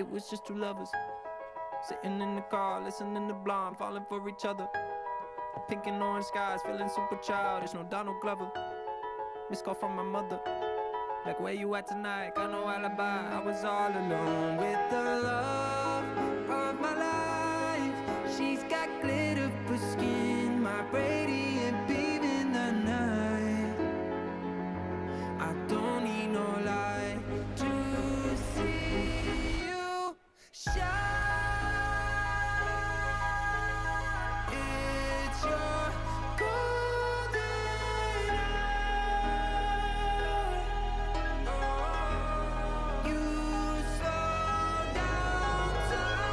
It was just two lovers sitting in the car, listening to Blonde, falling for each other. Pink and orange skies, feeling super childish. No Donald Glover. Missed call from my mother. Like, where you at tonight? Got no alibi. I was all alone with the love of my life. She's got glitter for skin, my radiant beam in the night. I don't need no light to see you shine. It's your golden hour. Oh, you slow down time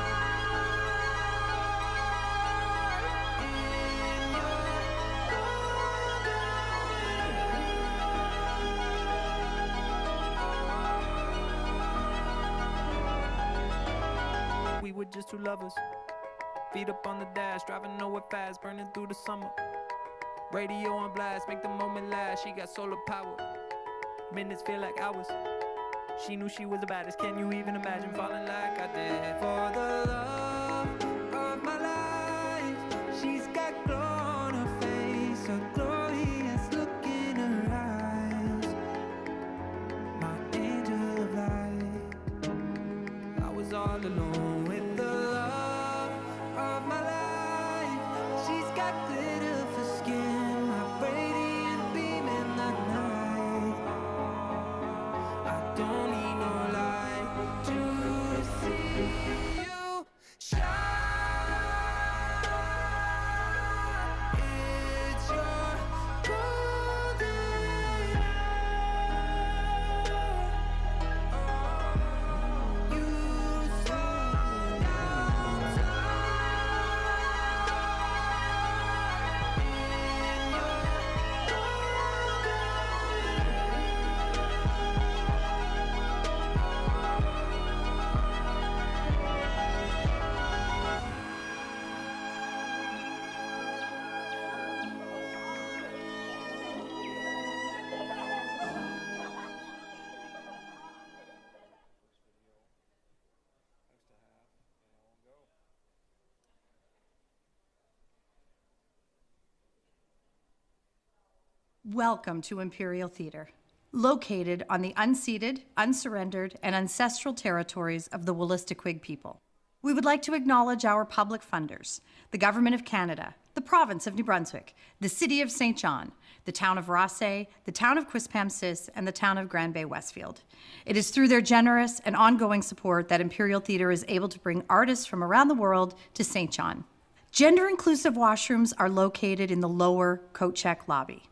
in your golden hour. We were just two lovers. Feet up on the dash, driving nowhere fast, burning through the summer. Radio on blast, make the moment last. She got solar power. Minutes feel like hours. She knew she was the baddest. Can you even imagine falling like I did? For the love of my life, she's got glow on her face, a glorious look in her eyes. My angel of light. I was all alone with the love of my life. She's got glitter for skin, my radiant beam in the night. I don't need no light to see you shine. It's your golden hour. You slow down Welcome to Imperial Theatre, located on the unceded, unsurrendered, and ancestral territories of the Wolastoqiyik people. We would like to acknowledge our public funders, the Government of Canada, the Province of New Brunswick, the City of St. John, the Town of Rothesay, the Town of Quispamsis, and the Town of Grand Bay Westfield. It is through their generous and ongoing support that Imperial Theatre is able to bring artists from around the world to St. John. Gender-inclusive washrooms are located in the lower coat check lobby,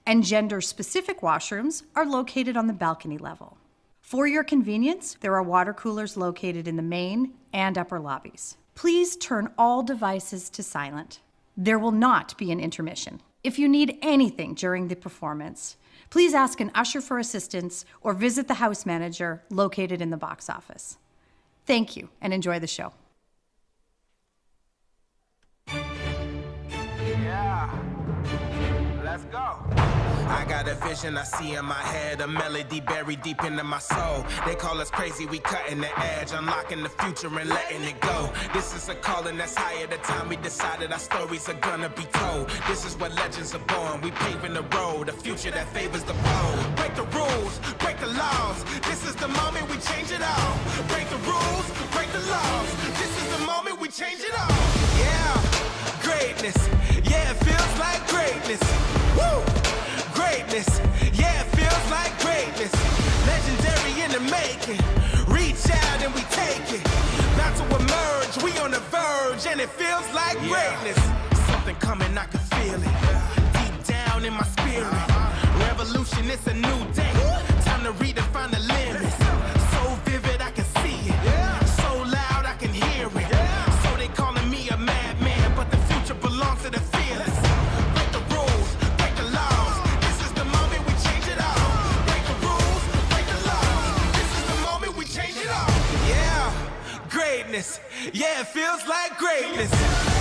and gender-specific washrooms are located on the balcony level. For your convenience, there are water coolers located in the main and upper lobbies. Please turn all devices to silent. There will not be an intermission. If you need anything during the performance, please ask an usher for assistance or visit the house manager located in the box office. Thank you and enjoy the show. Yeah, let's go. I got a vision I see in my head, a melody buried deep into my soul. They call us crazy, we cutting the edge, unlocking the future and letting it go. This is a calling that's higher the time we decided our stories are gonna be told. This is where legends are born, we paving the road, a future that favors the bold. Break the rules, break the laws, this is the moment we change it all. Break the rules, break the laws, this is the moment we change it all. Yeah, greatness, yeah, it feels like greatness. Woo! Greatness, yeah, it feels like greatness. Legendary in the making. Reach out and we take it. About to emerge, we on the verge, and it feels like greatness. Something coming, I can feel it. Deep down in my spirit. Revolution, it's a new day. Time to redefine the limits. So vivid, I can see it. So loud, I can hear it. So they calling me a madman, but the future belongs to the fearless. Break the rules, break the laws. This is the moment we change it all. Break the rules, break the laws. This is the moment we change it all. Yeah, greatness. Yeah, it feels like greatness.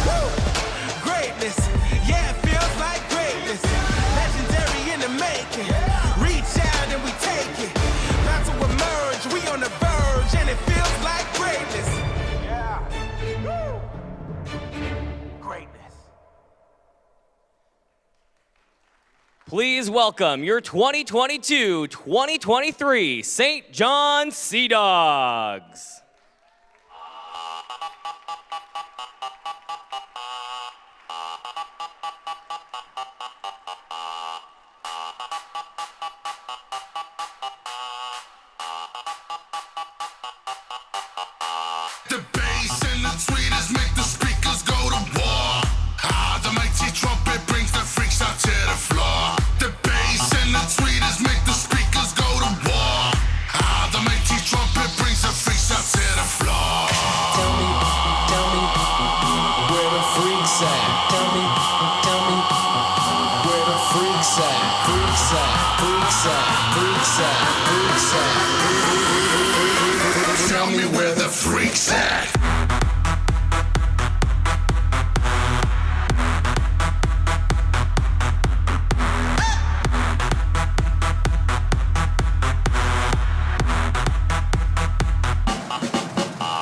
Woo! Greatness. Yeah, it feels like greatness. Legendary in the making. Reach out and we take it. About to emerge, we on the verge, and it feels like greatness. Please welcome your 2022-2023 St. John Sea Dogs. The bass and the tweeters make the speakers go to war. The mighty trumpet brings the freaks out to the floor. The bass and the tweeters make the speakers go to war. The mighty trumpet brings the freaks out to the floor. Tell me, where the freaks at? Tell me, where the freaks at? Freaks at, freaks at, freaks at, freaks at. Tell me where the freaks at.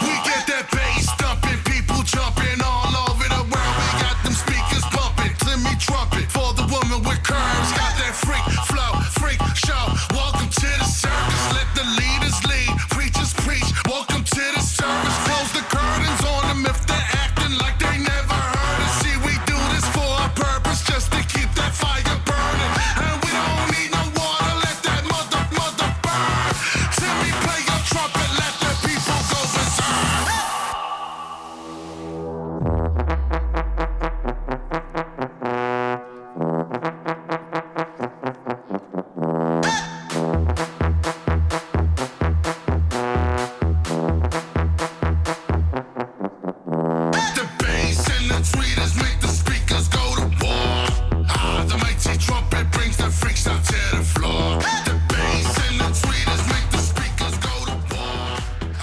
We get that bass thumping, people jumping all over the world. We got them speakers bumping, Timmy trumpet for the woman with curves. Got that freak flow, freak show. Welcome to the circus, let the leaders lead, preachers preach. Welcome to the service, close the curtains on them if they're acting like they never heard it. See, we do this for a purpose, just to keep that fire burning. And we don't need no water, let that mother burn. Timmy, play your trumpet, let the people go berserk. The bass and the tweeters make the speakers go to war. The mighty trumpet brings the freaks out to the floor. The bass and the tweeters make the speakers go to war.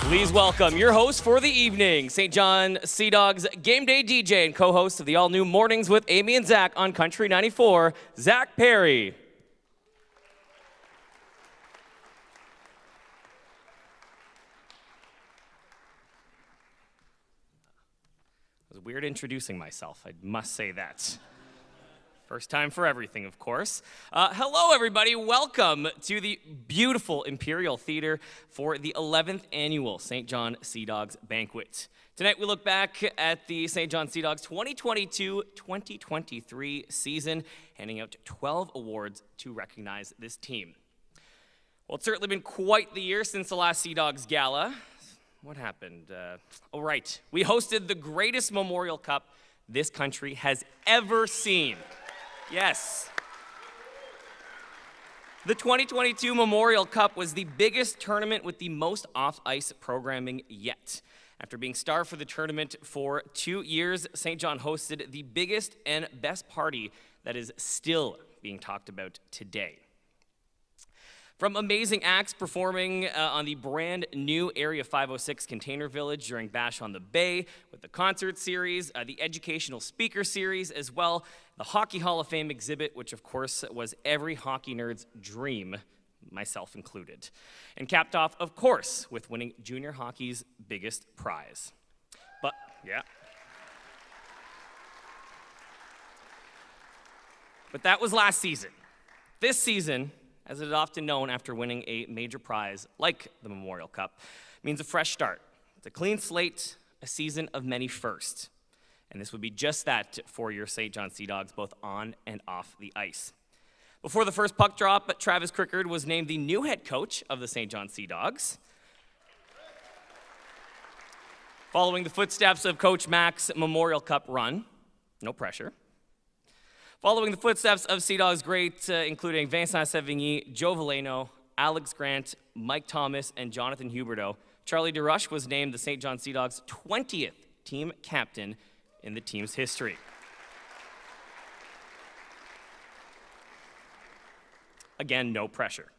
Please welcome your host for the evening, St. John Sea Dogs game day DJ and co-host of the all-new Mornings with Amy and Zach on Country 94, Zach Perry. It was weird introducing myself, I must say that. First time for everything, of course. Hello, everybody. Welcome to the beautiful Imperial Theater for the 11th annual St. John Sea Dogs Banquet. Tonight, we look back at the St. John Sea Dogs 2022-2023 season, handing out 12 awards to recognize this team. Well, it's certainly been quite the year since the last Sea Dogs Gala. What happened? Oh, right. We hosted the greatest Memorial Cup this country has ever seen. Yes. The 2022 Memorial Cup was the biggest tournament with the most off-ice programming yet. After being star for the tournament for 2 years, St. John hosted the biggest and best party that is still being talked about today. From amazing acts performing on the brand new Area 506 Container Village during Bash on the Bay, with the concert series, the educational speaker series, as well the Hockey Hall of Fame exhibit, which of course was every hockey nerd's dream, myself included. And capped off, of course, with winning junior hockey's biggest prize. But, yeah. But that was last season. This season, as it is often known after winning a major prize like the Memorial Cup, means a fresh start. It's a clean slate, a season of many firsts. And this would be just that for your St. John Sea Dogs, both on and off the ice. Before the first puck drop, Travis Crickard was named the new head coach of the St. John Sea Dogs. Following the footsteps of Coach Mac's Memorial Cup run, no pressure. Following the footsteps of Sea Dogs greats, including Vincent Sevigny, Joe Valeno, Alex Grant, Mike Thomas, and Jonathan Huberdeau, Charlie DeRush was named the St. John Sea Dogs 20th team captain in the team's history. Again, no pressure.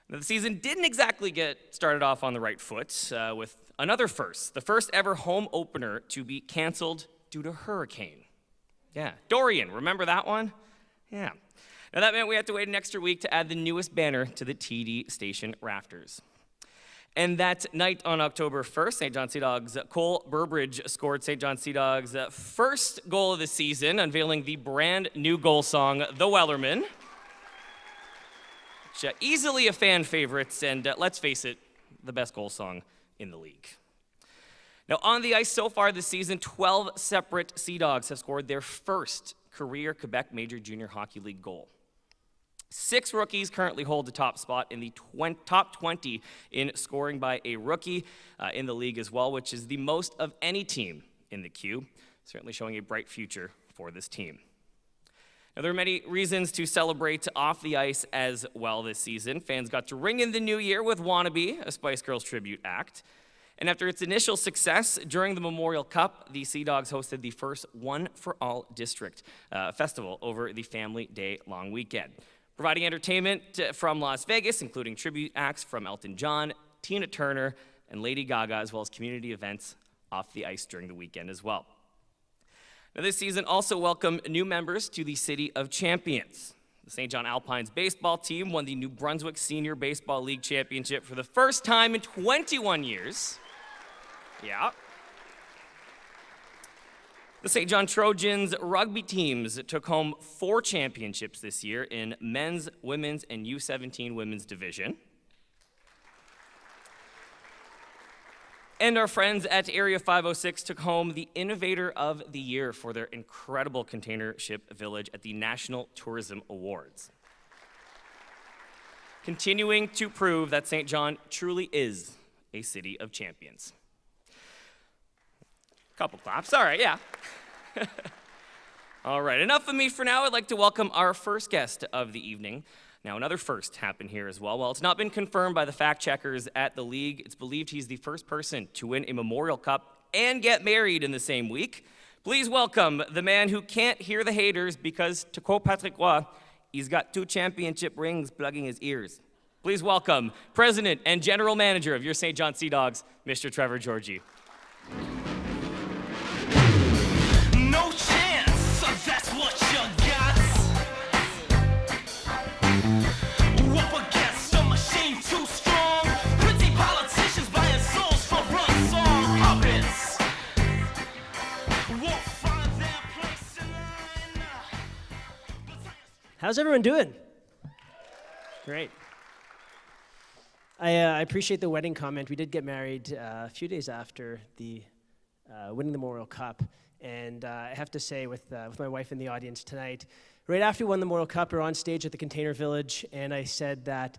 Now, the season didn't exactly get started off on the right foot with another first, the first ever home opener to be canceled due to hurricane. Yeah, Dorian, remember that one? Yeah. Now that meant we had to wait an extra week to add the newest banner to the TD station rafters. And that night on October 1st, St. John Sea Dogs' Cole Burbridge scored St. John Sea Dogs' first goal of the season, unveiling the brand new goal song, The Wellerman. Easily a fan favorite, and let's face it, the best goal song in the league. Now, on the ice so far this season, 12 separate Sea Dogs have scored their first career Quebec Major Junior Hockey League goal. 6 rookies currently hold the top spot in the top 20 in scoring by a rookie in the league as well, which is the most of any team in the Q, certainly showing a bright future for this team. Now, there are many reasons to celebrate off the ice as well this season. Fans got to ring in the new year with Wannabe, a Spice Girls tribute act. And after its initial success during the Memorial Cup, the Sea Dogs hosted the first One for All District festival over the Family Day long weekend, providing entertainment from Las Vegas, including tribute acts from Elton John, Tina Turner, and Lady Gaga, as well as community events off the ice during the weekend as well. Now, this season also welcomed new members to the City of Champions. The St. John Alpines baseball team won the New Brunswick Senior Baseball League Championship for the first time in 21 years. Yeah. The St. John Trojans rugby teams took home 4 championships this year in men's, women's, and U17 women's division. And our friends at Area 506 took home the Innovator of the Year for their incredible container ship village at the National Tourism Awards, continuing to prove that St. John truly is a city of champions. Couple claps, all right, yeah. All right, enough of me for now. I'd like to welcome our first guest of the evening. Now, another first happened here as well. While it's not been confirmed by the fact checkers at the league, it's believed he's the first person to win a Memorial Cup and get married in the same week. Please welcome the man who can't hear the haters because, to quote Patrick Roy, he's got 2 championship rings plugging his ears. Please welcome President and General Manager of your St. John Sea Dogs, Mr. Trevor Georgie. No chance, that's what you got. Up against a machine too strong. Pretty politicians buying souls for run-song puppets. Won't find their place in line. How's everyone doing? Great. I appreciate the wedding comment. We did get married a few days after the winning the Memorial Cup, and I have to say, with my wife in the audience tonight, right after we won the Memorial Cup, we were on stage at the Container Village, and I said that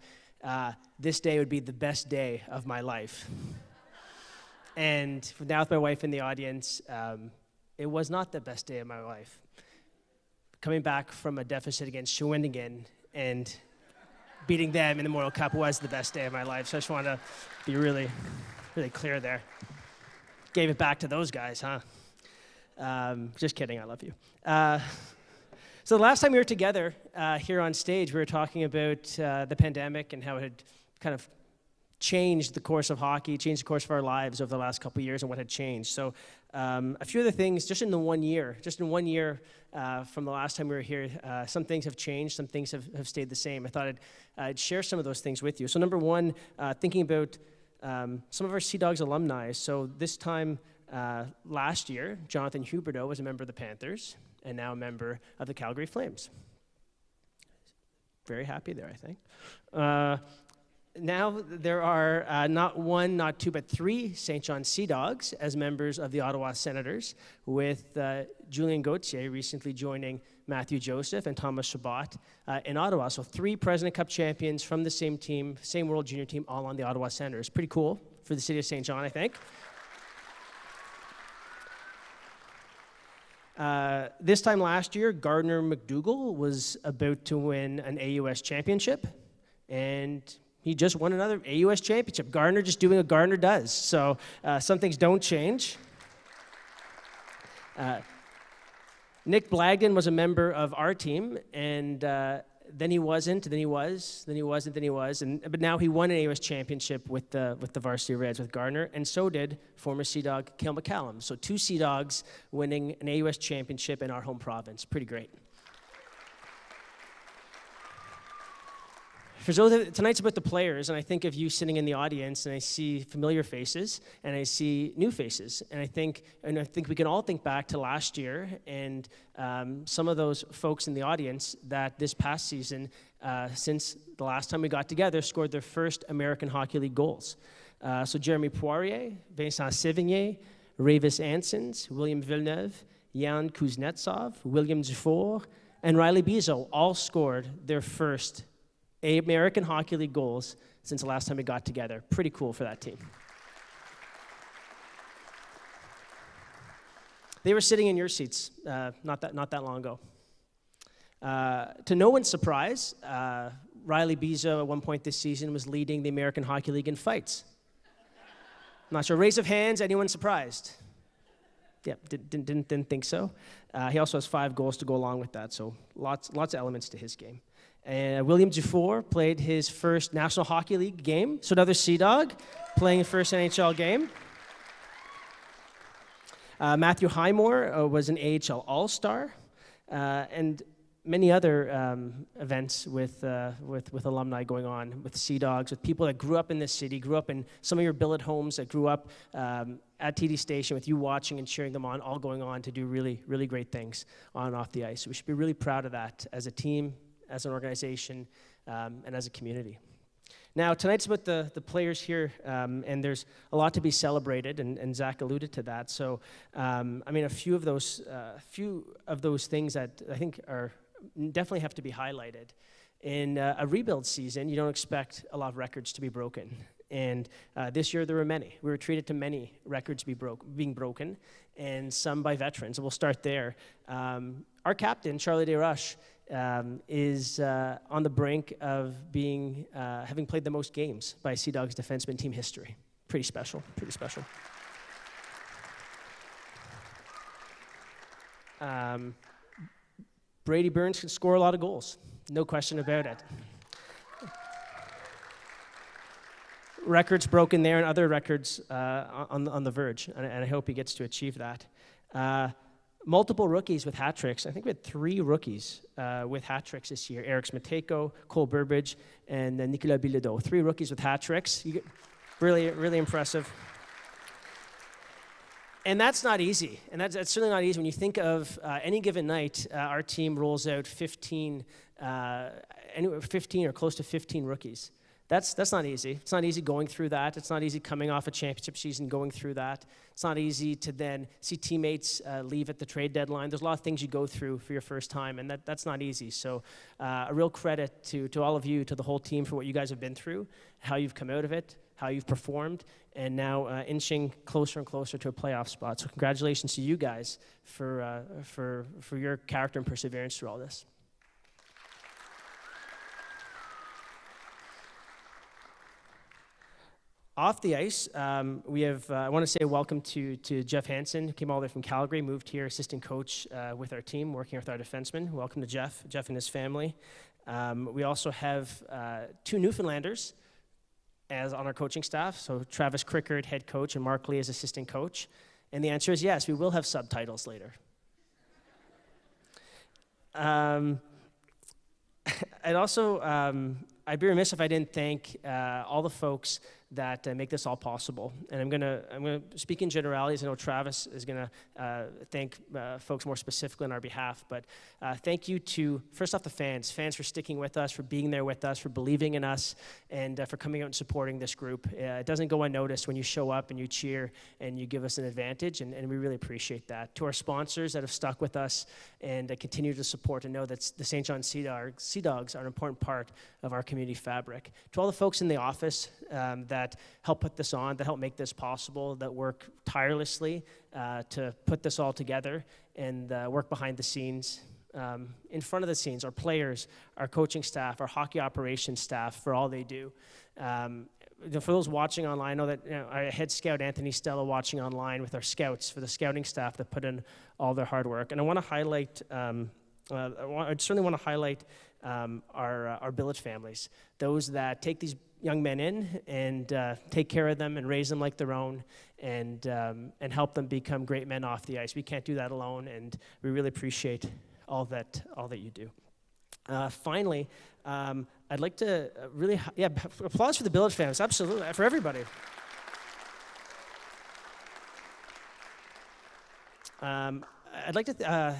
this day would be the best day of my life. And now with my wife in the audience, it was not the best day of my life. Coming back from a deficit against Shawinigan and beating them in the Memorial Cup was the best day of my life. So I just want to be really, really clear there. Gave it back to those guys, huh? Just kidding, I love you. So the last time we were together here on stage, we were talking about the pandemic and how it had kind of changed the course of hockey, changed the course of our lives over the last couple of years and what had changed. So a few other things just in 1 year from the last time we were here, some things have changed, some things have stayed the same. I thought I'd share some of those things with you. So number one, thinking about some of our Sea Dogs alumni. So this time last year, Jonathan Huberdeau was a member of the Panthers and now a member of the Calgary Flames. Very happy there, I think. Now there are not 1, not 2, but 3 St. John Sea Dogs as members of the Ottawa Senators, with Julien Gauthier recently joining Matthew Joseph and Thomas Chabot in Ottawa. So 3 President Cup champions from the same team, same World Junior team, all on the Ottawa Senators. Pretty cool for the city of St. John, I think. This time last year, Gardner McDougall was about to win an AUS championship, and he just won another AUS championship. Gardner just doing what Gardner does. So some things don't change. Nick Blagden was a member of our team, and then he wasn't, then he was, then he wasn't, then he was, but now he won an AUS championship with the Varsity Reds with Gardner, and so did former Sea Dog Cale McCallum. So 2 Sea Dogs winning an AUS championship in our home province. Pretty great. Tonight's about the players, and I think of you sitting in the audience, and I see familiar faces, and I see new faces, and I think we can all think back to last year, and some of those folks in the audience that this past season, since the last time we got together, scored their first American Hockey League goals. So Jeremy Poirier, Vincent Sévigné, Ravis Ansons, William Villeneuve, Jan Kuznetsov, William Dufour, and Riley Bezo all scored their first American Hockey League goals since the last time we got together. Pretty cool for that team. They were sitting in your seats not that long ago. To no one's surprise, Riley Bezo at one point this season was leading the American Hockey League in fights. I'm not sure. Raise of hands, anyone surprised? Yeah, didn't think so. He also has 5 goals to go along with that, so lots of elements to his game. And William Dufour played his first National Hockey League game, so another Sea Dog playing his first NHL game. Matthew Highmore was an AHL All-Star, and many other events with alumni going on, with Sea Dogs, with people that grew up in this city, grew up in some of your billet homes, that grew up at TD Station with you watching and cheering them on, all going on to do really, really great things on and off the ice. So we should be really proud of that as a team, as an organization, and as a community. Now, tonight's about the players here, and there's a lot to be celebrated, and Zach alluded to that. So, a few of those things that I think are definitely have to be highlighted. In a rebuild season, you don't expect a lot of records to be broken. And this year there were many. We were treated to many records being broken, and some by veterans. And we'll start there. Our captain, Charlie Desroches, is on the brink of having played the most games by Sea Dogs defenseman team history. Pretty special. Brady Burns can score a lot of goals, no question about it. Records broken there, and other records on the verge, and I hope he gets to achieve that. Multiple rookies with hat tricks. I think we had 3 rookies with hat tricks this year. Eric Smatejko, Cole Burbridge, and Nicolas Bilodeau. 3 rookies with hat tricks. Really, really impressive. And that's not easy. And that's certainly not easy. When you think of any given night, our team rolls out 15 or close to 15 rookies. That's not easy. It's not easy going through that. It's not easy coming off a championship season, going through that. It's not easy to then see teammates leave at the trade deadline. There's a lot of things you go through for your first time, and that's not easy. So a real credit to all of you, to the whole team, for what you guys have been through, how you've come out of it, how you've performed, and now inching closer and closer to a playoff spot. So congratulations to you guys for your character and perseverance through all this. Off the ice, we have, I want to say welcome to Jeff Hansen, who came all the way from Calgary, moved here, assistant coach with our team, working with our defensemen. Welcome to Jeff and his family. We also have 2 Newfoundlanders as on our coaching staff, so Travis Crickard, head coach, and Mark Lee as assistant coach. And the answer is yes, we will have subtitles later. I'd be remiss if I didn't thank all the folks that make this all possible. And I'm gonna speak in generalities. I know Travis is gonna thank folks more specifically on our behalf, but thank you to, first off, the fans for sticking with us, for being there with us, for believing in us, and for coming out and supporting this group. It doesn't go unnoticed when you show up and you cheer and you give us an advantage, and we really appreciate that. To our sponsors that have stuck with us and continue to support and know that the St. John Sea Dogs are an important part of our community fabric. To all the folks in the office that help put this on, that help make this possible, that work tirelessly to put this all together, and work behind the scenes, in front of the scenes, our players, our coaching staff, our hockey operations staff, for all they do. For those watching online, I know that our head scout, Anthony Stella, watching online with our scouts, for the scouting staff that put in all their hard work. And I want to highlight, I certainly want to highlight our billet families, those that take these young men in and take care of them and raise them like their own, and help them become great men off the ice. We can't do that alone, and we really appreciate all that you do. Finally, I'd like to applause for the Village fans, absolutely, for everybody. I'd like to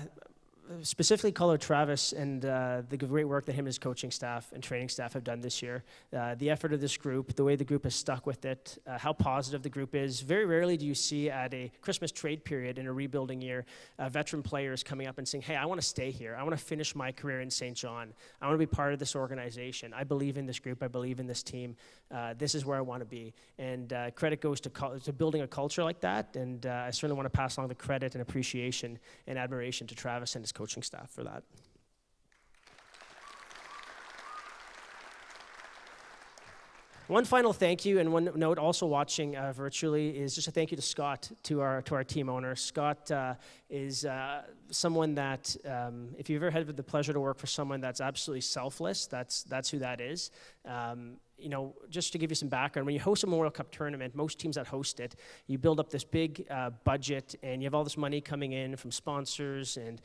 specifically call out Travis and the great work that him and his coaching staff and training staff have done this year. The effort of this group, the way the group has stuck with it, how positive the group is. Very rarely do you see at a Christmas trade period in a rebuilding year, veteran players coming up and saying, hey, I want to stay here. I want to finish my career in St. John. I want to be part of this organization. I believe in this group. I believe in this team. This is where I want to be. And credit goes to building a culture like that. And I certainly want to pass along the credit and appreciation and admiration to Travis and his coaching staff for that. One final thank you, and one note also watching virtually, is just a thank you to Scott, to our team owner. Scott is someone that, if you've ever had the pleasure to work for someone that's absolutely selfless, that's who that is. You know, just to give you some background, when you host a Memorial Cup tournament, most teams that host it, you build up this big budget, and you have all this money coming in from sponsors and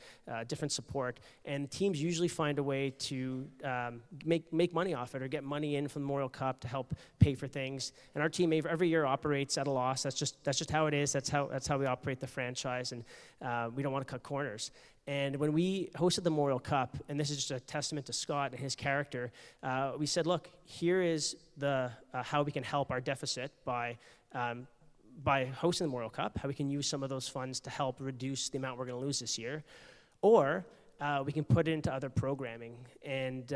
different support, and teams usually find a way to make money off it or get money in from the Memorial Cup to help pay for things. And our team every year operates at a loss. That's just how it is. That's how we operate the franchise, and we don't want to cut corners. And when we hosted the Memorial Cup, and this is just a testament to Scott and his character, we said, look, here is the how we can help our deficit by hosting the Memorial Cup, how we can use some of those funds to help reduce the amount we're going to lose this year, or we can put it into other programming. And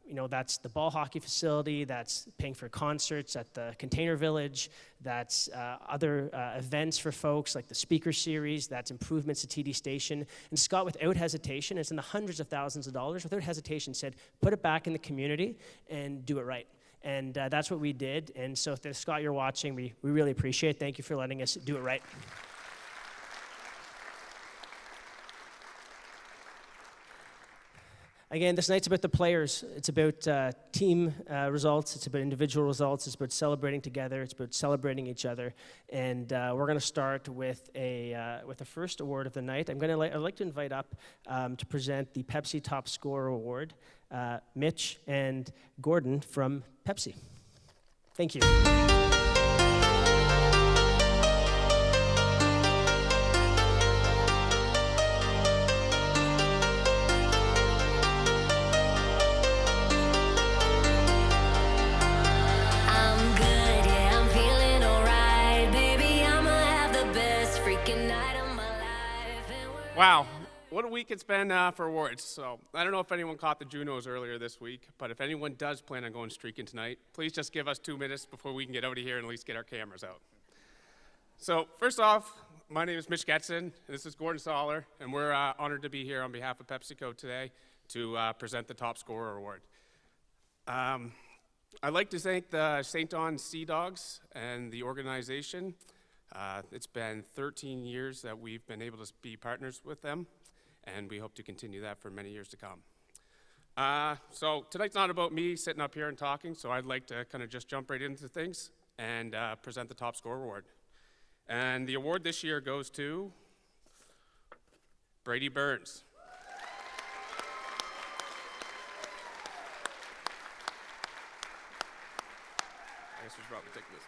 you know, that's the ball hockey facility, that's paying for concerts at the Container Village, that's other events for folks like the speaker series, that's improvements to TD Station. And Scott, without hesitation, it's in the hundreds of thousands of dollars, without hesitation said, put it back in the community and do it right. And that's what we did. And so if Scott, you're watching, we really appreciate it. Thank you for letting us do it right. Again, this night's about the players. It's about team results. It's about individual results. It's about celebrating together. It's about celebrating each other. And we're going to start with the first award of the night. I'd like to invite up to present the Pepsi Top Scorer Award, Mitch and Gordon from Pepsi. Thank you. Wow, what a week it's been for awards. So I don't know if anyone caught the Junos earlier this week, but if anyone does plan on going streaking tonight, please just give us 2 minutes before we can get out of here and at least get our cameras out. So first off, my name is Mitch Getson, and this is Gordon Soller, and we're honored to be here on behalf of PepsiCo today to present the Top Scorer Award. I'd like to thank the St. John Sea Dogs and the organization. It's been 13 years that we've been able to be partners with them, and we hope to continue that for many years to come. So tonight's not about me sitting up here and talking, so I'd like to kind of just jump right into things and present the Top Scorer Award. And the award this year goes to Brady Burns. I guess we should probably take this.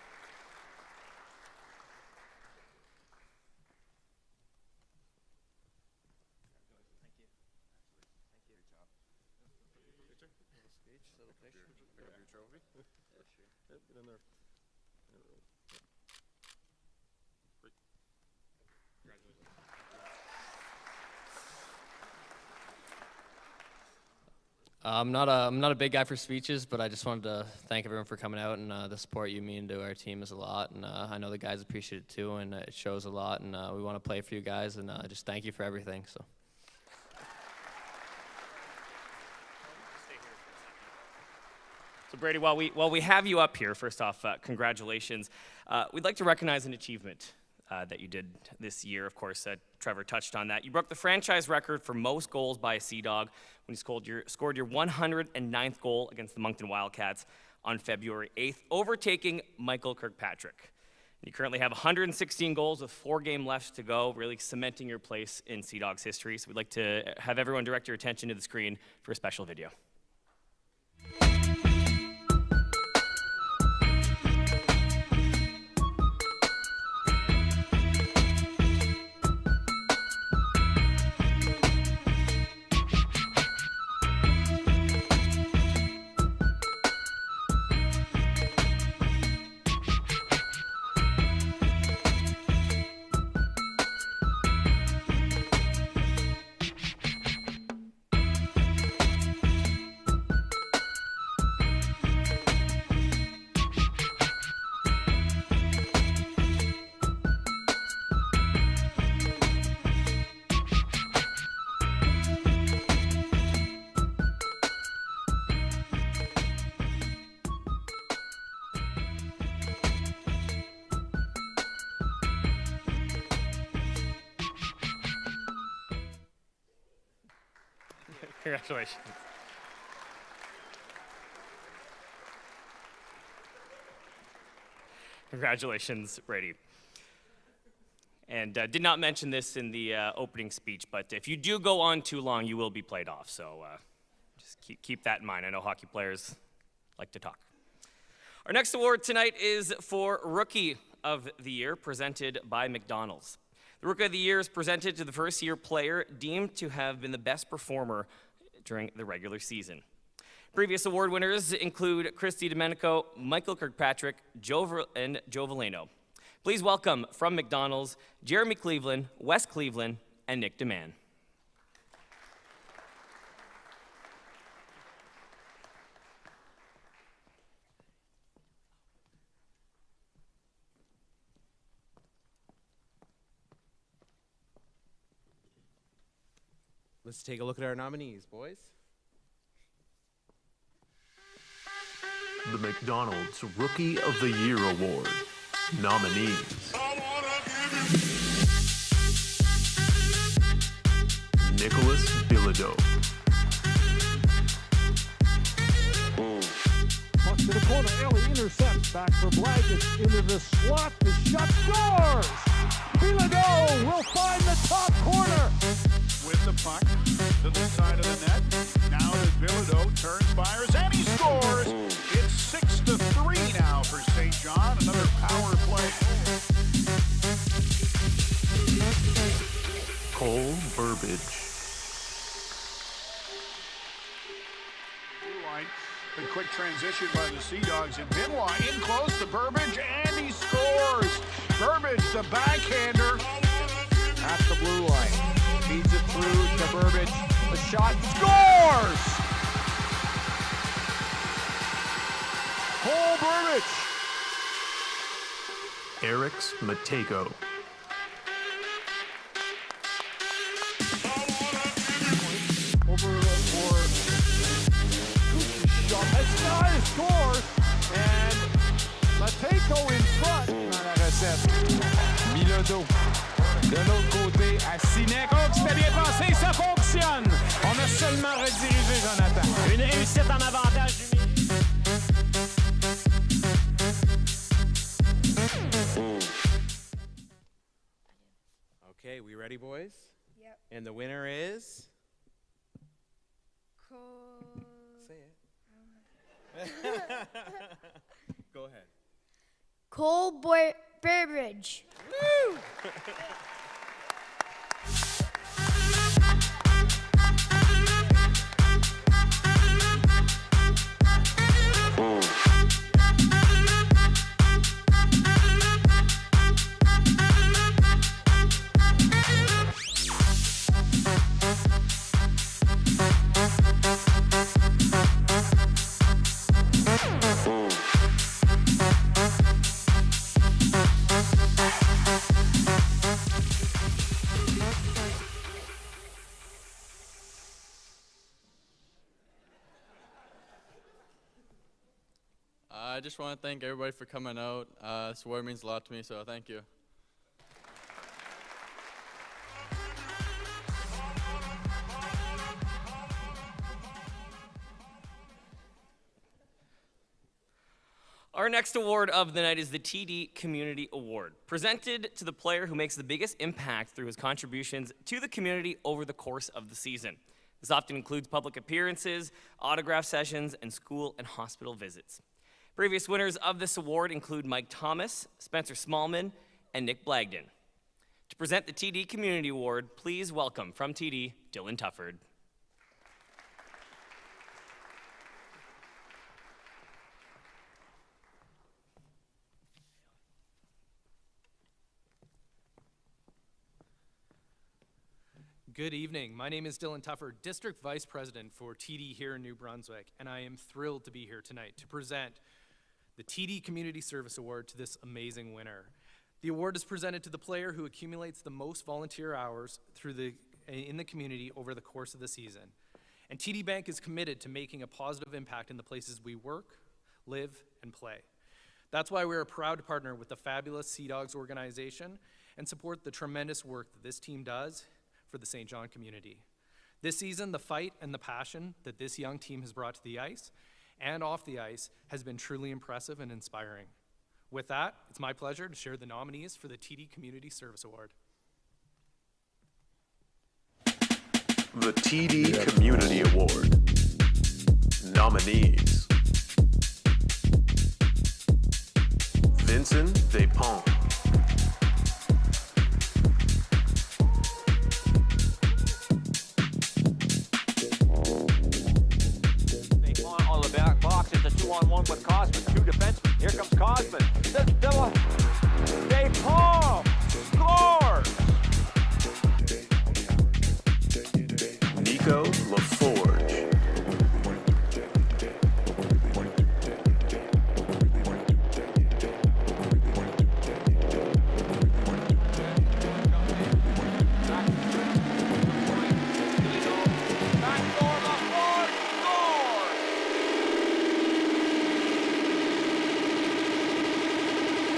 I'm not a big guy for speeches, but I just wanted to thank everyone for coming out, and the support you mean to our team is a lot, and I know the guys appreciate it too, and it shows a lot, and we want to play for you guys, and just thank you for everything. So Brady, while we have you up here, first off, congratulations. We'd like to recognize an achievement that you did this year. Of course, Trevor touched on that. You broke the franchise record for most goals by a Sea Dog when you scored your 109th goal against the Moncton Wildcats on February 8th, overtaking Michael Kirkpatrick. You currently have 116 goals with 4 games left to go, really cementing your place in Sea Dogs history. So we'd like to have everyone direct your attention to the screen for a special video. Congratulations. Congratulations, Brady. And did not mention this in the opening speech, but if you do go on too long, you will be played off. So just keep that in mind. I know hockey players like to talk. Our next award tonight is for Rookie of the Year, presented by McDonald's. The Rookie of the Year is presented to the first-year player deemed to have been the best performer during the regular season. Previous award winners include Christy Domenico, Michael Kirkpatrick, and Joe Valeno. Please welcome from McDonald's, Jeremy Cleveland, Wes Cleveland, and Nick DeMann. Let's take a look at our nominees, boys. The McDonald's Rookie of the Year Award. Nominees: Nicholas Bilodeau. Puck to the corner, Ellie intercepts, back for Blaggett, into the slot, the shot scores! Bilodeau will find the top corner! With the puck to the side of the net. Now as Bilodeau turns, fires, and he scores! It's 6-3 now for St. John. Another power play. Cole Burbage. Line. The quick transition by the Sea Dogs, and Benoit in close to Burbage, and he scores! Burbage, the backhander, at the blue line. Feeds it through to Burbage. The shot scores! Cole Burbage. Eric's Mateko. Over for shot. Estai scores, and Mateko in front. Dans la recette. Bilodeau. De l'autre côté, à Sinek. Oh, c'était bien passé, ça fonctionne! On a seulement redirigé Jonathan. Une réussite en avantage du milieu. Okay, we ready, boys? Yep. And the winner is? Say it. Go ahead. Cole Burbage. Woo! I just want to thank everybody for coming out. This award means a lot to me, so thank you. Our next award of the night is the TD Community Award, presented to the player who makes the biggest impact through his contributions to the community over the course of the season. This often includes public appearances, autograph sessions, and school and hospital visits. Previous winners of this award include Mike Thomas, Spencer Smallman, and Nick Blagden. To present the TD Community Award, please welcome from TD, Dylan Tufford. Good evening. My name is Dylan Tufford, District Vice President for TD here in New Brunswick, and I am thrilled to be here tonight to present the TD Community Service Award to this amazing winner. The award is presented to the player who accumulates the most volunteer hours in the community over the course of the season. And TD Bank is committed to making a positive impact in the places we work, live, and play. That's why we're proud to partner with the fabulous Sea Dogs organization and support the tremendous work that this team does for the St. John community. This season, the fight and the passion that this young team has brought to the ice and off the ice has been truly impressive and inspiring. With that, it's my pleasure to share the nominees for the TD Community Service Award. The TD Community Award. Nominees: Vincent Despont, on the back box. It's a 2-on-1 with Cosman. 2 defensemen. Here comes Cosman. Despont scores! Nico LaForge,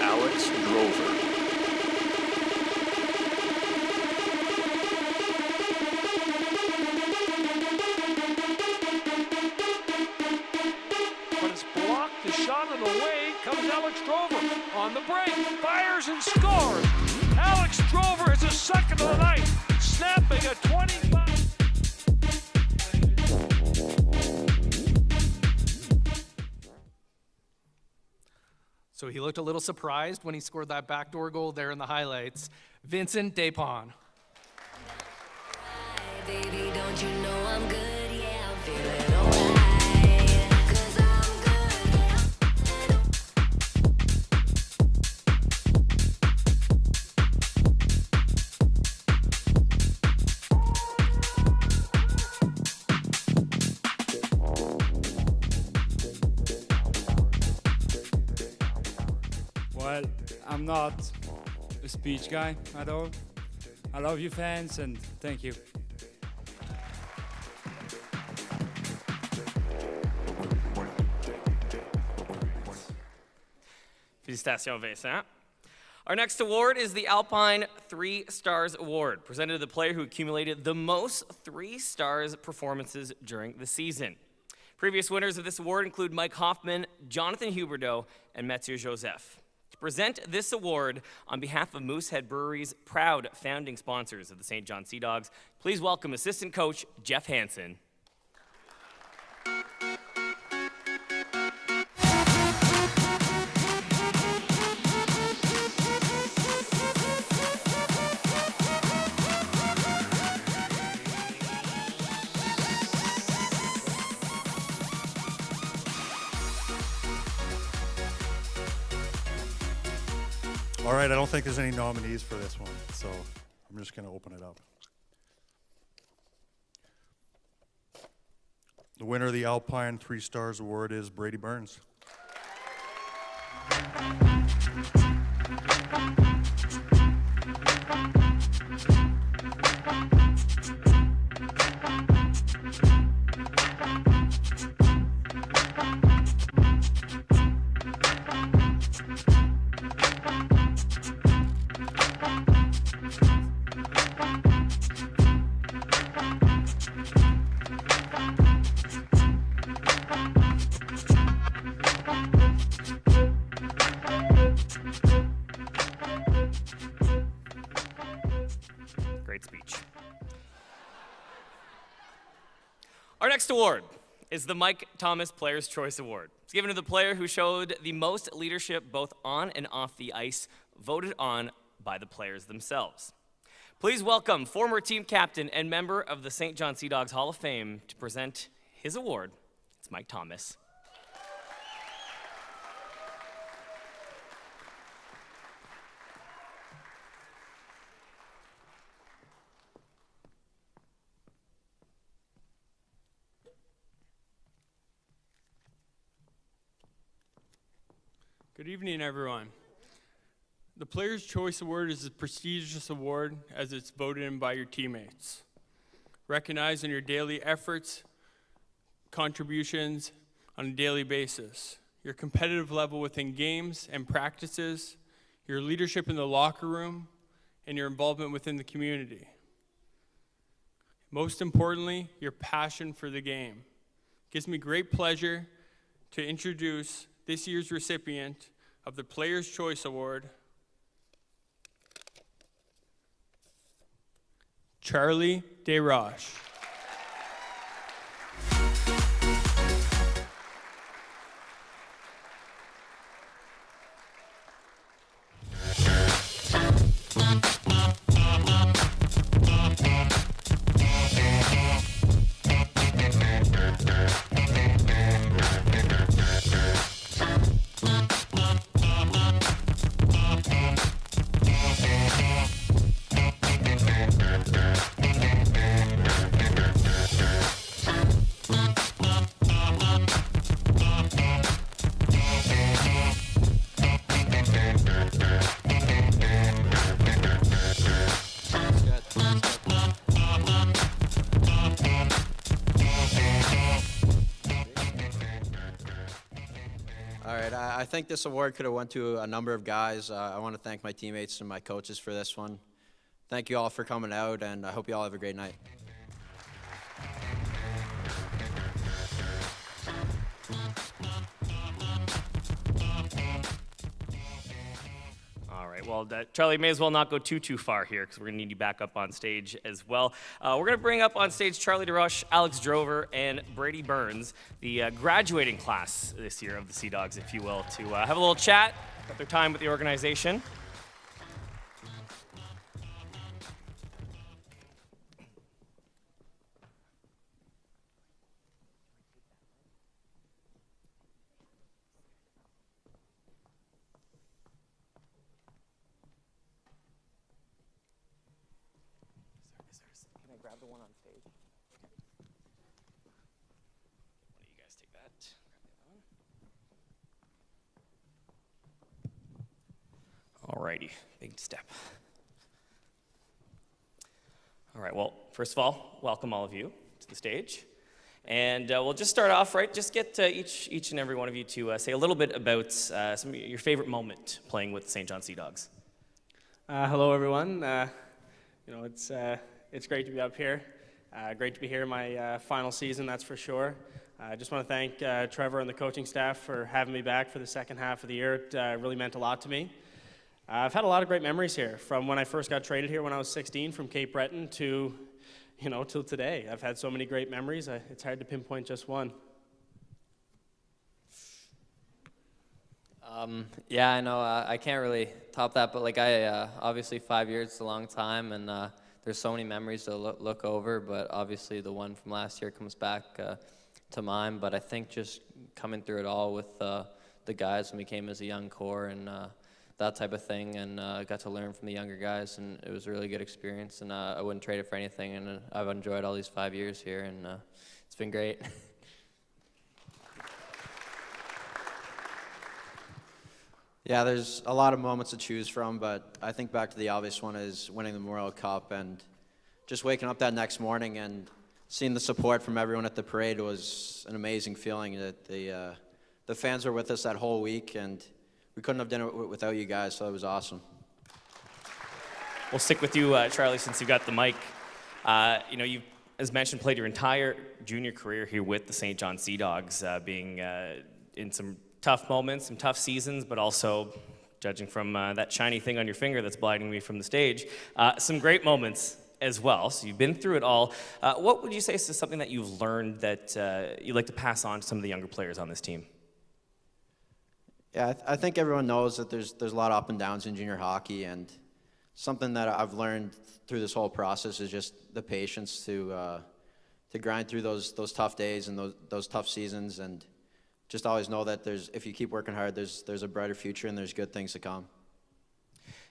Alex Drover, But it's blocked. The shot on the way comes Alex Drover on the break. Fires and scores. Alex Drover is his second of the night, snapping a 25. So he looked a little surprised when he scored that backdoor goal there in the highlights. Vincent Despont. Baby, don't you know I'm good? Yeah, I'm feeling alright. 'Cause I'm good, Well, I'm not a speech guy at all. I love you fans and thank you. Félicitations, Vincent. Our next award is the Alpine 3 Stars Award, presented to the player who accumulated the most 3 stars performances during the season. Previous winners of this award include Mike Hoffman, Jonathan Huberdeau, and Mathieu Joseph. To present this award on behalf of Moosehead Brewery's proud founding sponsors of the St. John Sea Dogs, please welcome assistant coach Jeff Hansen. All right, I don't think there's any nominees for this one, so I'm just going to open it up. The winner of the Alpine 3 Stars Award is Brady Burns. Our next award is the Mike Thomas Player's Choice Award. It's given to the player who showed the most leadership both on and off the ice, voted on by the players themselves. Please welcome former team captain and member of the St. John Sea Dogs Hall of Fame to present his award. It's Mike Thomas. Good evening, everyone. The Player's Choice Award is a prestigious award as it's voted in by your teammates. Recognizing your daily efforts, contributions on a daily basis, your competitive level within games and practices, your leadership in the locker room, and your involvement within the community. Most importantly, your passion for the game. It gives me great pleasure to introduce this year's recipient of the Player's Choice Award, Charlie DeRoche. I think this award could have went to a number of guys. I want to thank my teammates and my coaches for this one. Thank you all for coming out, and I hope you all have a great night. All right, well, Charlie, may as well not go too far here because we're going to need you back up on stage as well. We're going to bring up on stage Charlie DeRoche, Alex Drover, and Brady Burns, the graduating class this year of the Sea Dogs, if you will, to have a little chat about their time with the organization. Can I grab the one on stage? Okay. One of you guys take that. Grab the other one. Alrighty, big step. All right, well, first of all, welcome all of you to the stage. And we'll just start off, right, just get each and every one of you to say a little bit about some of your favorite moment playing with the St. John Sea Dogs. Hello, everyone. You know, it's great to be up here. Great to be here in my final season, that's for sure. I just want to thank Trevor and the coaching staff for having me back for the second half of the year. It really meant a lot to me. I've had a lot of great memories here, from when I first got traded here when I was 16 from Cape Breton to, you know, till today. I've had so many great memories, it's hard to pinpoint just one. Yeah, I know. I can't really top that, but like obviously 5 years is a long time, and there's so many memories to look over. But obviously the one from last year comes back to mind. But I think just coming through it all with the guys when we came as a young core and that type of thing, and got to learn from the younger guys, and it was a really good experience. And I wouldn't trade it for anything. And I've enjoyed all these 5 years here, and it's been great. Yeah, there's a lot of moments to choose from, but I think back to the obvious one is winning the Memorial Cup, and just waking up that next morning and seeing the support from everyone at the parade was an amazing feeling. That the fans were with us that whole week, and we couldn't have done it without you guys, so it was awesome. We'll stick with you, Charlie, since you got the mic. You know, you've, as mentioned, played your entire junior career here with the St. John Sea Dogs, being in some tough moments, some tough seasons, but also, judging from that shiny thing on your finger that's blinding me from the stage, some great moments as well, so you've been through it all. What would you say is something that you've learned that you'd like to pass on to some of the younger players on this team? Yeah, I think everyone knows that there's a lot of up and downs in junior hockey, and something that I've learned through this whole process is just the patience to grind through those tough days and those tough seasons, and just always know that if you keep working hard, there's a brighter future and there's good things to come.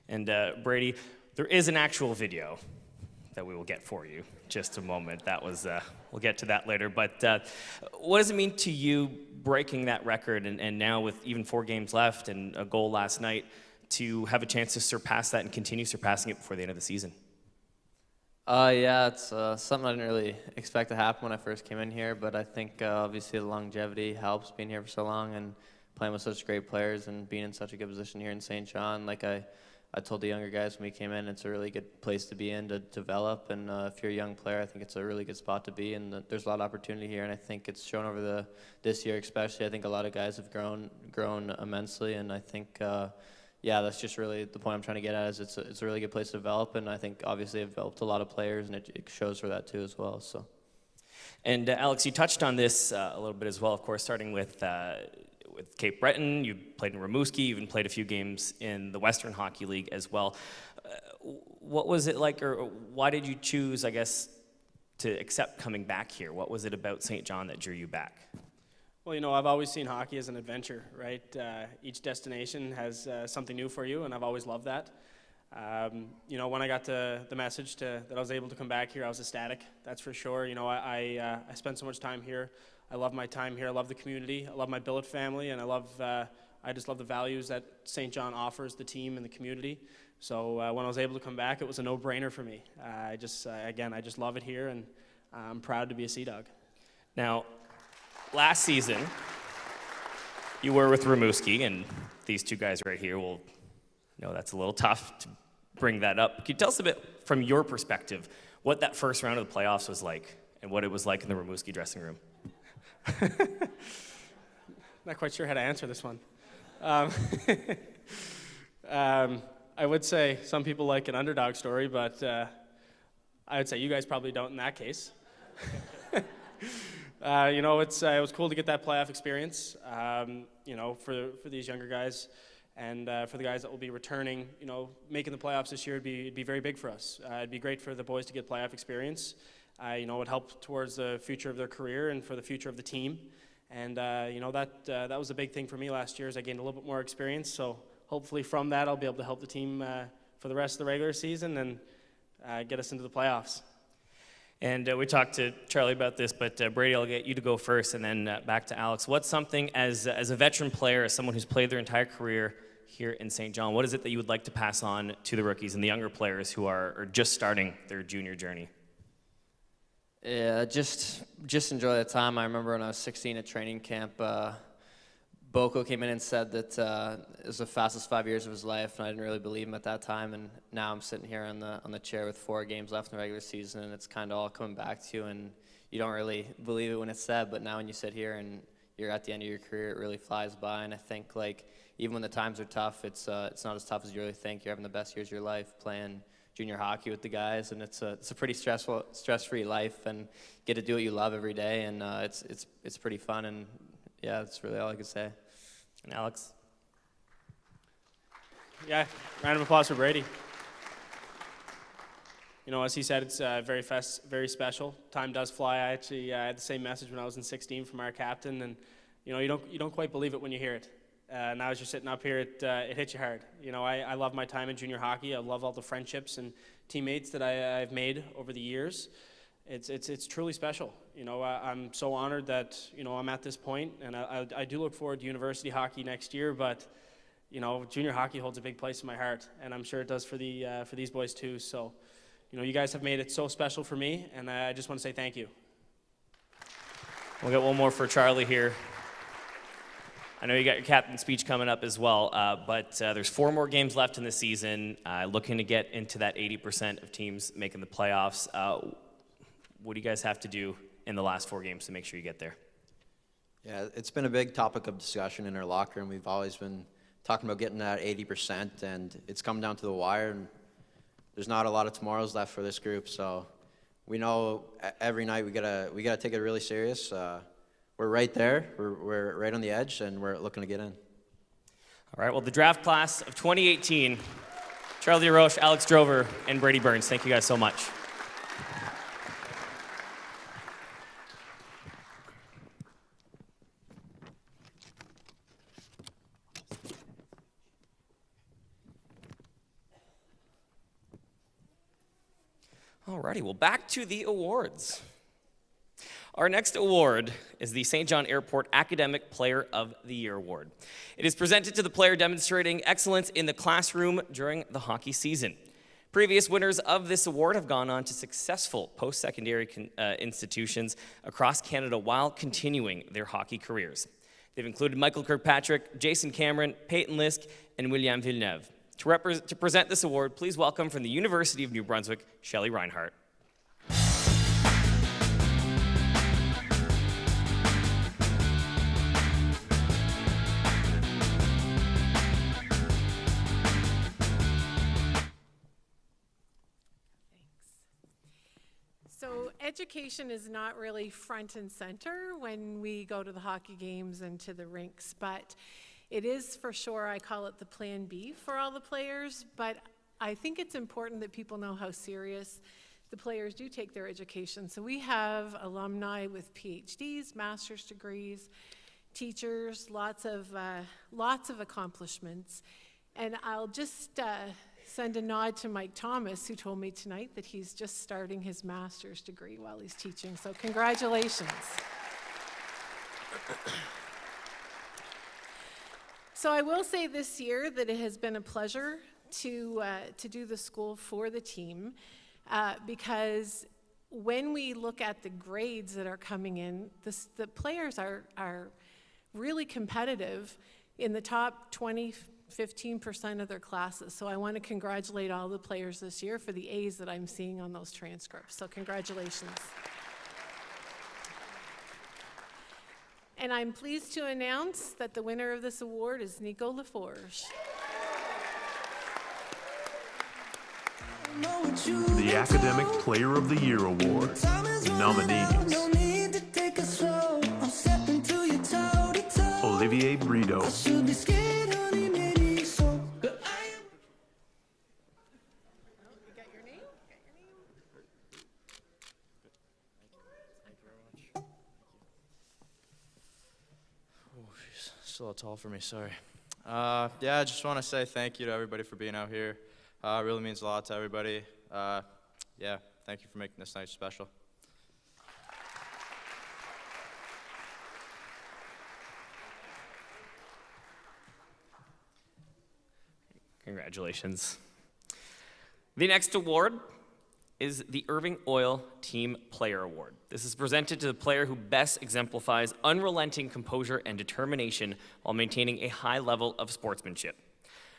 And Brady, there is an actual video that we will get for you. Just a moment. That was we'll get to that later. But what does it mean to you breaking that record and now with even 4 games left and a goal last night to have a chance to surpass that and continue surpassing it before the end of the season? Yeah, it's something I didn't really expect to happen when I first came in here, but I think obviously the longevity helps being here for so long and playing with such great players and being in such a good position here in St. John. Like I told the younger guys when we came in, it's a really good place to be in to develop, and if you're a young player, I think it's a really good spot to be, and there's a lot of opportunity here, and I think it's shown over this year especially. I think a lot of guys have grown immensely, and I think yeah, that's just really the point I'm trying to get at, is it's a really good place to develop, and I think obviously I've developed a lot of players, and it shows for that too as well. So. And Alex, you touched on this a little bit as well, of course, starting with Cape Breton. You played in Rimouski, you even played a few games in the Western Hockey League as well. What was it like, or why did you choose, I guess, to accept coming back here? What was it about St. John that drew you back? Well, you know, I've always seen hockey as an adventure, right? Each destination has something new for you, and I've always loved that. You know, when I got the message that I was able to come back here, I was ecstatic, that's for sure. You know, I spent so much time here. I love my time here. I love the community. I love my billet family, and I just love the values that St. John offers the team and the community. So when I was able to come back, it was a no-brainer for me. Again, I just love it here, and I'm proud to be a Sea Dog. Now, last season, you were with Rimouski, and these two guys right here will know that's a little tough to bring that up. Can you tell us a bit from your perspective what that first round of the playoffs was like and what it was like in the Rimouski dressing room? Not quite sure how to answer this one. I would say some people like an underdog story, but I would say you guys probably don't in that case. You know, it was cool to get that playoff experience, you know, for these younger guys. And for the guys that will be returning, you know, making the playoffs this year it'd be very big for us. It'd be great for the boys to get playoff experience. You know, it would help towards the future of their career and for the future of the team. And, you know, that was a big thing for me last year, as I gained a little bit more experience. So hopefully from that I'll be able to help the team for the rest of the regular season and get us into the playoffs. And we talked to Charlie about this, but Brady, I'll get you to go first and then back to Alex. What's something, as a veteran player, as someone who's played their entire career here in St. John, what is it that you would like to pass on to the rookies and the younger players who are just starting their junior journey? Yeah, just enjoy the time. I remember when I was 16 at training camp, Boko came in and said that it was the fastest 5 years of his life, and I didn't really believe him at that time. And now I'm sitting here on the chair with 4 games left in the regular season, and it's kind of all coming back to you. And you don't really believe it when it's said, but now when you sit here and you're at the end of your career, it really flies by. And I think, like, even when the times are tough, it's not as tough as you really think. You're having the best years of your life playing junior hockey with the guys, and it's a pretty stress-free life, and get to do what you love every day, and it's pretty fun. And yeah, that's really all I could say. And Alex? Yeah, round of applause for Brady. You know, as he said, it's very special. Time does fly. I actually had the same message when I was in 16 from our captain, and you know, you don't quite believe it when you hear it. Now as you're sitting up here, it hits you hard. You know, I love my time in junior hockey. I love all the friendships and teammates that I've made over the years. It's truly special. You know, I'm so honored that, you know, I'm at this point, and I do look forward to university hockey next year, but, you know, junior hockey holds a big place in my heart, and I'm sure it does for these boys too. So, you know, you guys have made it so special for me, and I just want to say thank you. We'll get one more for Charlie here. I know you got your captain's speech coming up as well, but there's 4 more games left in the season, looking to get into that 80% of teams making the playoffs. What do you guys have to do in the last 4 games to make sure you get there? Yeah, it's been a big topic of discussion in our locker room. We've always been talking about getting that 80%, and it's come down to the wire. And there's not a lot of tomorrows left for this group, so we know every night we gotta take it really serious. We're right there, we're right on the edge, and we're looking to get in. All right, well, the draft class of 2018, Charlie DeRoche, Alex Drover, and Brady Burns, thank you guys so much. Alrighty, well, back to the awards. Our next award is the St. John Airport Academic Player of the Year Award. It is presented to the player demonstrating excellence in the classroom during the hockey season. Previous winners of this award have gone on to successful post-secondary institutions across Canada while continuing their hockey careers. They've included Michael Kirkpatrick, Jason Cameron, Peyton Lisk, and William Villeneuve. To present this award, please welcome from the University of New Brunswick, Shelley Reinhardt. So education is not really front and center when we go to the hockey games and to the rinks, but it is for sure, I call it the plan B for all the players, but I think it's important that people know how serious the players do take their education. So we have alumni with PhDs, master's degrees, teachers, lots of accomplishments. And I'll just send a nod to Mike Thomas, who told me tonight that he's just starting his master's degree while he's teaching. So congratulations. So I will say this year that it has been a pleasure to do the school for the team because when we look at the grades that are coming in, the players are really competitive in the top 15% of their classes. So I want to congratulate all the players this year for the A's that I'm seeing on those transcripts. So congratulations. And I'm pleased to announce that the winner of this award is Nico Laforge. The Academic Player of the Year Award. Nominees: Olivier Brito, Still tall for me, sorry. Yeah, I just want to say thank you to everybody for being out here. It really means a lot to everybody. Yeah, thank you for making this night special. Congratulations. The next award is the Irving Oil Team Player Award. This is presented to the player who best exemplifies unrelenting composure and determination while maintaining a high level of sportsmanship.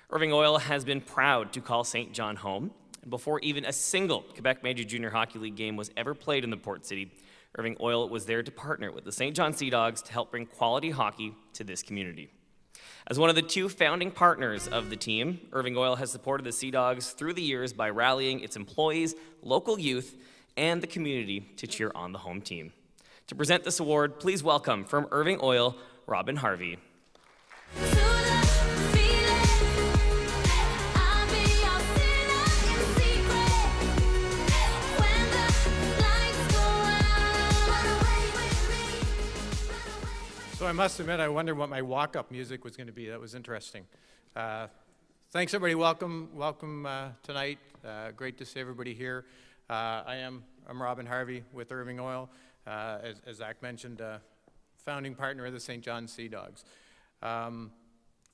Irving Oil has been proud to call St. John home, and before even a single Quebec Major Junior Hockey League game was ever played in the Port City, Irving Oil was there to partner with the St. John Sea Dogs to help bring quality hockey to this community. As one of the two founding partners of the team, Irving Oil has supported the Sea Dogs through the years by rallying its employees, local youth, and the community to cheer on the home team. To present this award, please welcome from Irving Oil, Robin Harvey. So I must admit, I wondered what my walk-up music was going to be. That was interesting. Thanks, everybody. Welcome tonight. Great to see everybody here. I'm Robin Harvey with Irving Oil. As Zach mentioned, founding partner of the St. John Sea Dogs.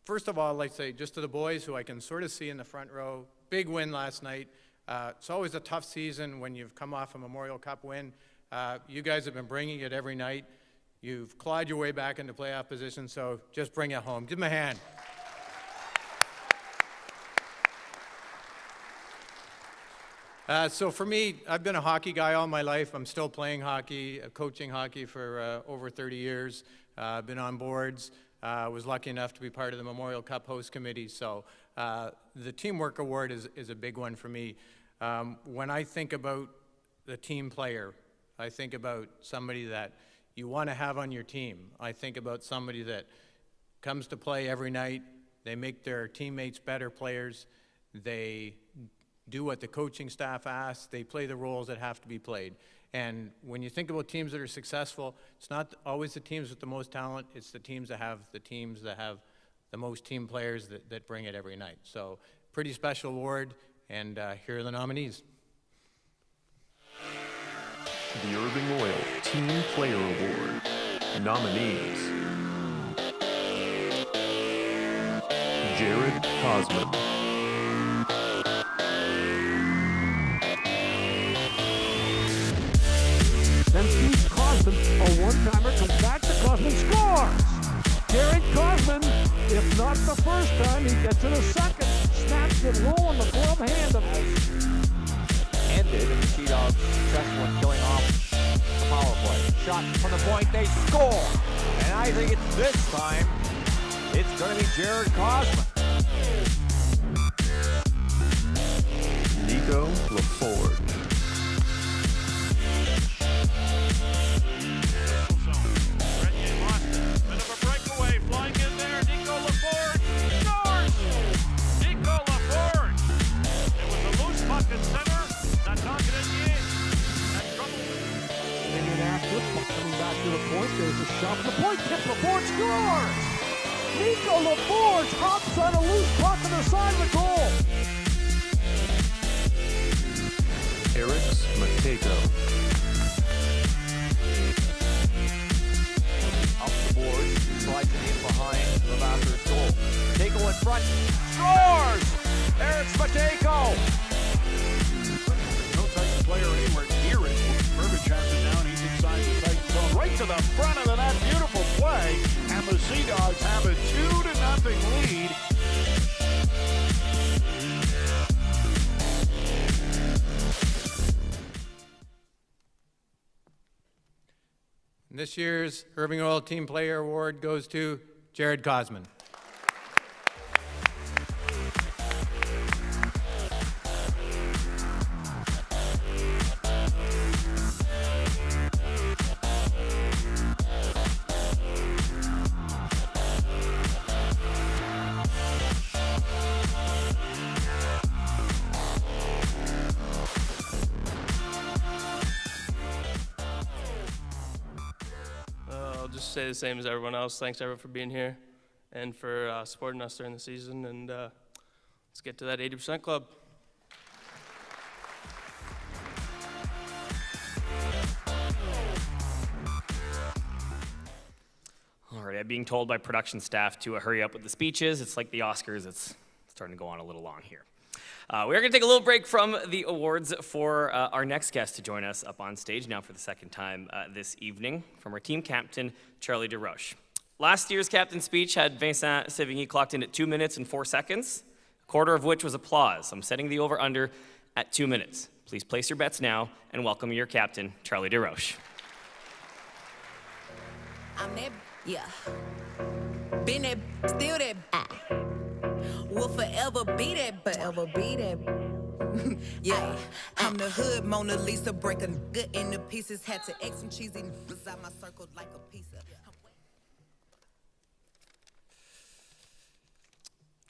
First of all, I'd like to say just to the boys who I can sort of see in the front row, big win last night. It's always a tough season when you've come off a Memorial Cup win. You guys have been bringing it every night. You've clawed your way back into playoff position, so just bring it home. Give them a hand. So for me, I've been a hockey guy all my life. I'm still playing hockey, coaching hockey for over 30 years. I've been on boards. Was lucky enough to be part of the Memorial Cup host committee. So the Teamwork Award is a big one for me. When I think about the team player, I think about somebody that you want to have on your team. I think about somebody that comes to play every night. They make their teammates better players. They do what the coaching staff asks. They play the roles that have to be played. And when you think about teams that are successful, it's not always the teams with the most talent. It's the teams that have the most team players that bring it every night. So pretty special award, and here are the nominees. The Irving Oil Team Player Award. Nominees: Jared Cosman, Then Steve Cosman, a one-timer, comes back to Cosman, scores! Jared Cosman, if not the first time, he gets it a second. Snaps it low in the glove hand of ended, and the Sea Dogs successful in killing off the power play. Shot from the point, they score! And I think it's this time, it's going to be Jared Cosman. Nico LaFord, flying in there, Nico LaFord scores! Nico LaFord! It was a loose puck in center, not knocking it in. Had trouble with it. Indianapolis coming back to the point, there's a shot from the point, tip, LaFord scores! Nico LaFord hops on a loose puck on the side of the goal. Eric's Mateko, Up the boards, slides it in behind the Masters goal. Mateko in front, scores! Eric Mateko! No type of player anywhere near it. Burbage has it down, he's inside the tight zone, right to the front of the net. Beautiful play, and the Sea Dogs have a 2-0 lead. This year's Irving Oil Team Player Award goes to Jared Cosman. I'll just say the same as everyone else. Thanks everyone for being here and for supporting us during the season. And let's get to that 80% club. Alright, I'm being told by production staff to hurry up with the speeches. It's like the Oscars, it's starting to go on a little long here. We're going to take a little break from the awards for our next guest to join us up on stage now for the second time this evening, from our team captain, Charlie DeRoche. Last year's captain speech had Vincent Sévigny clocked in at 2 minutes and 4 seconds, a quarter of which was applause. I'm setting the over-under at 2 minutes. Please place your bets now and welcome your captain, Charlie DeRoche. I'm that, yeah. Been that, still that, will forever be that, yeah. I'm the hood Mona Lisa, break a nigga into pieces. Had to X some cheesy niggas out my circle like a pizza.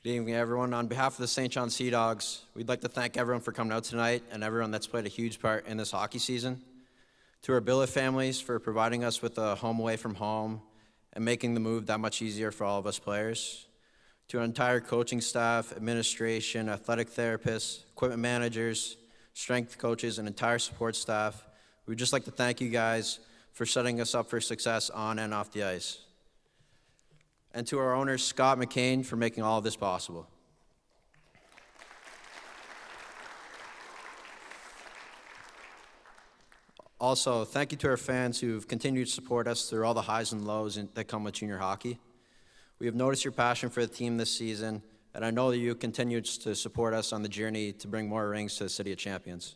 Good evening, everyone. On behalf of the St. John Sea Dogs, we'd like to thank everyone for coming out tonight and everyone that's played a huge part in this hockey season. To our billet families for providing us with a home away from home and making the move that much easier for all of us players. To our entire coaching staff, administration, athletic therapists, equipment managers, strength coaches, and entire support staff, we'd just like to thank you guys for setting us up for success on and off the ice. And to our owner, Scott McCain, for making all of this possible. Also, thank you to our fans who've continued to support us through all the highs and lows that come with junior hockey. We have noticed your passion for the team this season, and I know that you continue to support us on the journey to bring more rings to the City of Champions.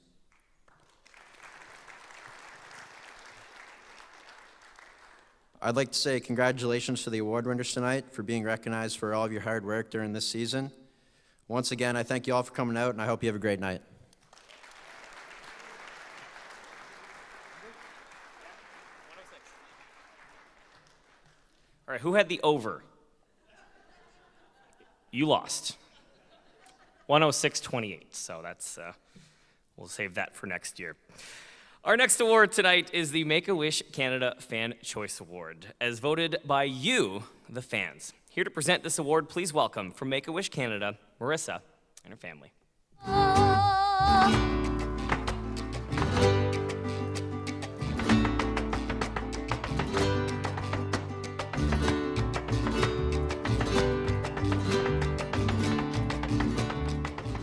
I'd like to say congratulations to the award winners tonight for being recognized for all of your hard work during this season. Once again, I thank you all for coming out, and I hope you have a great night. All right, who had the over? You lost. 106-28, so that's, we'll save that for next year. Our next award tonight is the Make-A-Wish Canada Fan Choice Award, as voted by you, the fans. Here to present this award, please welcome from Make-A-Wish Canada, Marissa and her family.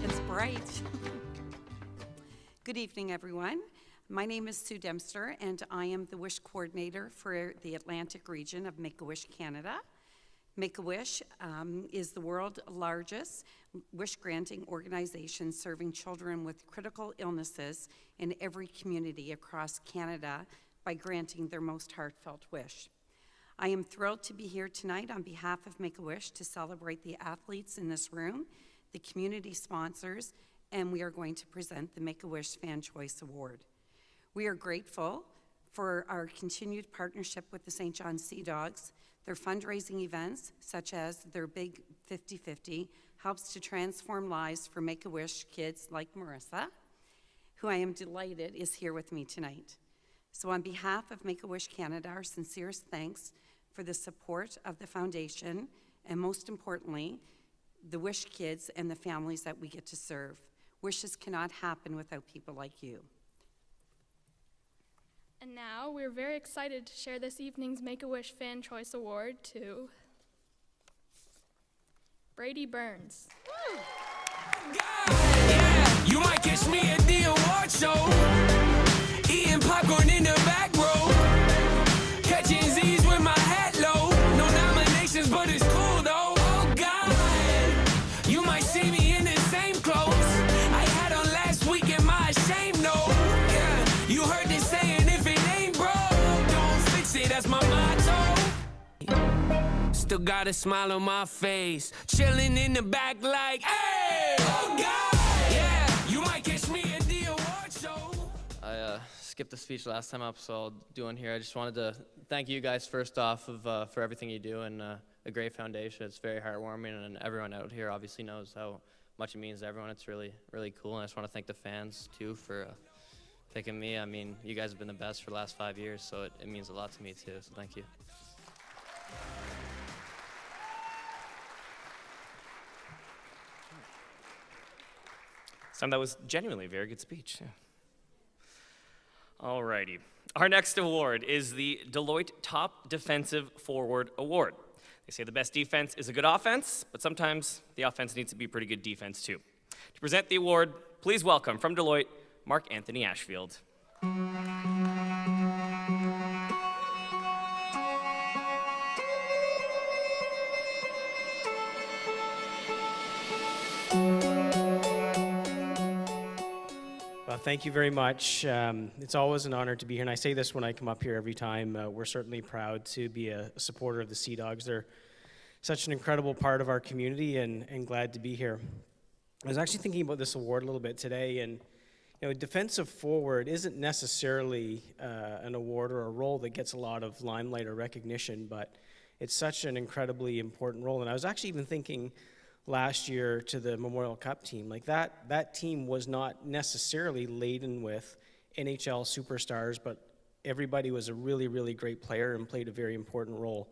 It's bright. Good evening, everyone. My name is Sue Dempster, and I am the Wish Coordinator for the Atlantic region of Make-A-Wish Canada. Make-A-Wish is the world's largest wish-granting organization serving children with critical illnesses in every community across Canada by granting their most heartfelt wish. I am thrilled to be here tonight on behalf of Make-A-Wish to celebrate the athletes in this room, the community sponsors, and we are going to present the Make-A-Wish Fan Choice Award. We are grateful for our continued partnership with the St. John Sea Dogs. Their fundraising events, such as their Big 50-50, helps to transform lives for Make-A-Wish kids like Marissa, who I am delighted is here with me tonight. So on behalf of Make-A-Wish Canada, our sincerest thanks for the support of the foundation, and most importantly, the Wish kids and the families that we get to serve. Wishes cannot happen without people like you. And now we're very excited to share this evening's Make-A-Wish Fan Choice Award to Brady Burns. Yeah, you might catch me at the award show, eating popcorn in the back row, catching Z's with my hat low. No nominations, but it's cool though. Oh God, you might see me in the same clothes I had on last week. Am I ashamed? No. Yeah, you heard this saying, if it ain't broke, don't fix it. That's my motto. Still got a smile on my face, chilling in the back like, hey, oh God, yeah, you might catch me at the award show. I skipped the speech last time up, so I'll do one here. I just wanted to thank you guys first off for everything you do, and a great foundation. It's very heartwarming, and everyone out here obviously knows how much it means to everyone. It's really, really cool, and I just want to thank the fans too for picking me. I mean, you guys have been the best for the last 5 years, so it means a lot to me too, so thank you. Sam, that was genuinely a very good speech. Yeah. All righty. Our next award is the Deloitte Top Defensive Forward Award. They say the best defense is a good offense, but sometimes the offense needs to be pretty good defense too. To present the award, please welcome from Deloitte, Mark Anthony Ashfield. Well, thank you very much. It's always an honor to be here, and I say this when I come up here every time. We're certainly proud to be a supporter of the Sea Dogs. They're such an incredible part of our community, and glad to be here. I was actually thinking about this award a little bit today, and defensive forward isn't necessarily an award or a role that gets a lot of limelight or recognition, but it's such an incredibly important role. And I was actually even thinking last year to the Memorial Cup team, like that team was not necessarily laden with NHL superstars, but everybody was a really, really great player and played a very important role.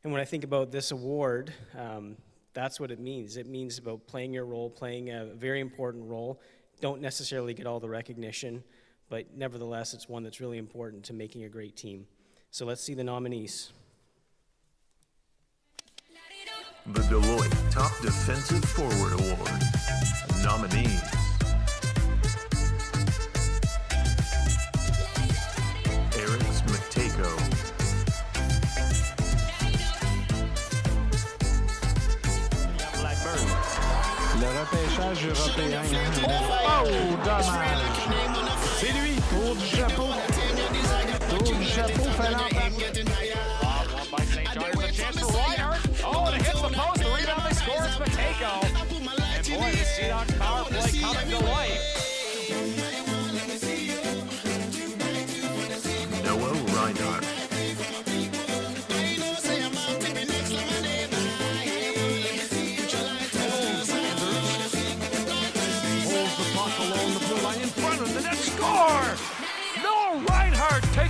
And when I think about this award, that's what it means. It means about playing your role, playing a very important role. Don't necessarily get all the recognition, but nevertheless, it's one that's really important to making a great team. So let's see the nominees. The Deloitte Top Defensive Forward Award. Nominees: Eric Mateko, Blackburn. Le repêchage européen. Oh, dommage. C'est lui. Tour du chapeau. Tour du chapeau, fait One by St. John. Here's a chance for Reinhardt. Oh, and it hits the post. The rebound they score. It's Mateko. And boy, the Sea Dogs power play coming to life. Noah Reinhardt,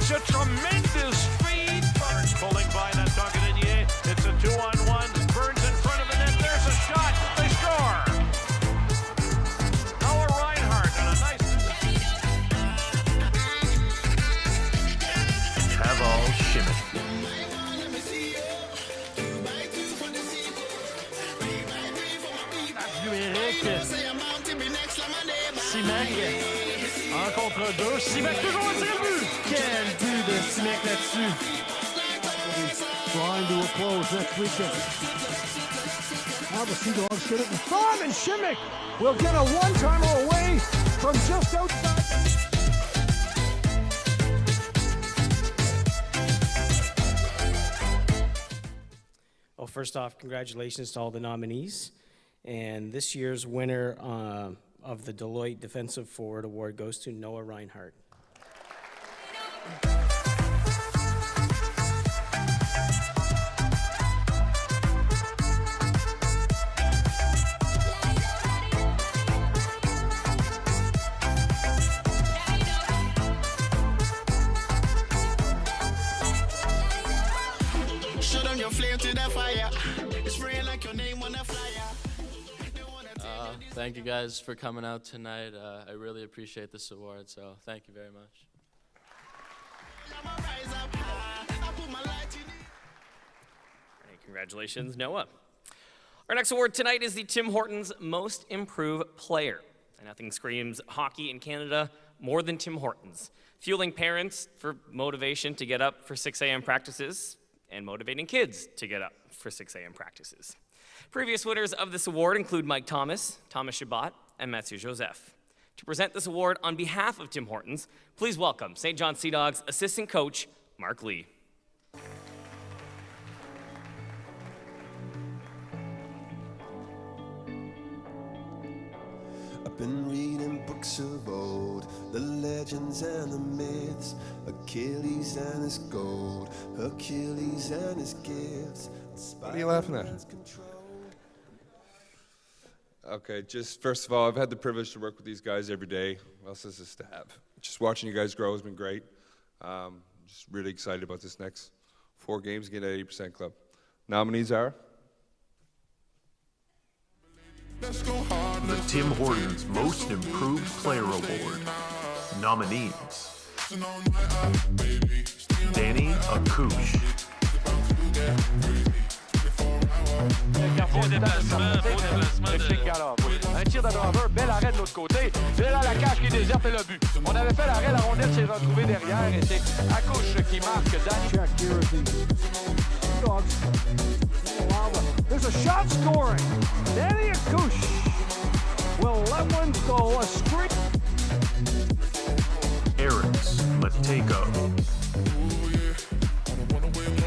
Such a tremendous feed. Burns pulling by that Tongadinier. It's a 2-on-1. Burns in front of the net. There's a shot. They score. Noah Reinhardt on a nice. Pavel Shimmick. Eric. Simek. Un contre deux. Simek toujours au tir but. Quel but de Simek là-dessus. Trying to a close next weekend. Now the Sea Dogs get it in front, and Shimmick will get a one-timer away from just outside. Well, first off, congratulations to all the nominees. And this year's winner of the Deloitte Defensive Forward Award goes to Noah Reinhardt. Show them your flame to the fire. It's spraying like your name on a flyer. Thank you guys for coming out tonight. I really appreciate this award, so thank you very much. Hey, congratulations, Noah. Our next award tonight is the Tim Hortons Most Improved Player. And nothing screams hockey in Canada more than Tim Hortons, fueling parents for motivation to get up for 6 a.m. practices and motivating kids to get up for 6 a.m. practices. Previous winners of this award include Mike Thomas, Thomas Chabot, and Mathieu Joseph. To present this award on behalf of Tim Hortons, please welcome St. John Sea Dogs assistant coach, Mark Lee. I've been reading books of old, the legends and the myths, Achilles and his gold, Hercules and his gifts. What are you laughing at? Okay, just first of all, I've had the privilege to work with these guys every day, us as a staff. Just watching you guys grow has been great. Just really excited about this next 4 games, get at 80% club. Nominees are? The Tim Hortons Most Improved Player Award. Nominees: Danny Akush, Beau déplacement de Chic Galop. Un tir de driver, bel arrêt de l'autre côté. Et là, la cage qui est déserte et le but. On avait fait l'arrêt, la rondelle s'est retrouvée derrière et c'est Akouche qui marque. Check here at the Sea Dogs. There's a shot scoring. Danny Akush will let one go. A streak. Erics Matejko,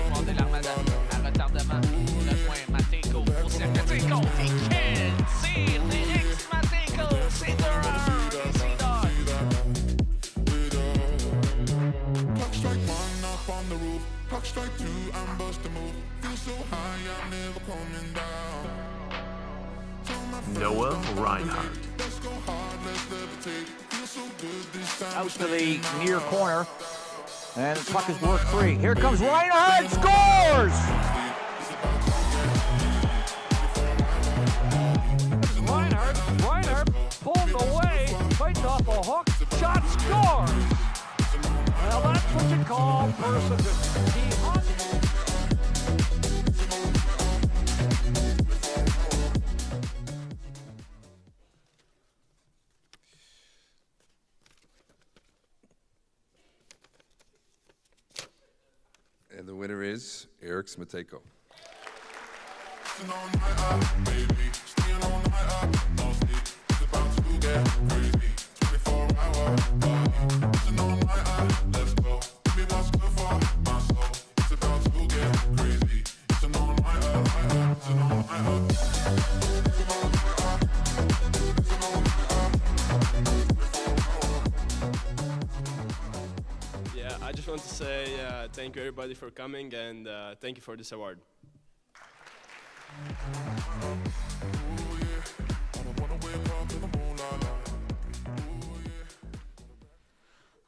Demander l'Armada à retardement. Rejoint Matejko pour Matejko. Et quel tir d'Eric Matejko. C'est 2-1 des Sea Dogs. Clock strike 1 up on the roof. Clock strike 2 and bust the move. Feel so high, I'm never coming down. Noah Reinhardt, Let's go hard, let's levitate. Feel so good this time. Out to the near corner. And the puck is worked free. Here comes Reinhardt, scores! Reinhardt pulled away, fighting off a hook, shot scores. Well, that's what you call perseverance. He hung. And the winner is Eric Matejko. Yeah, I just want to say thank you everybody for coming and thank you for this award.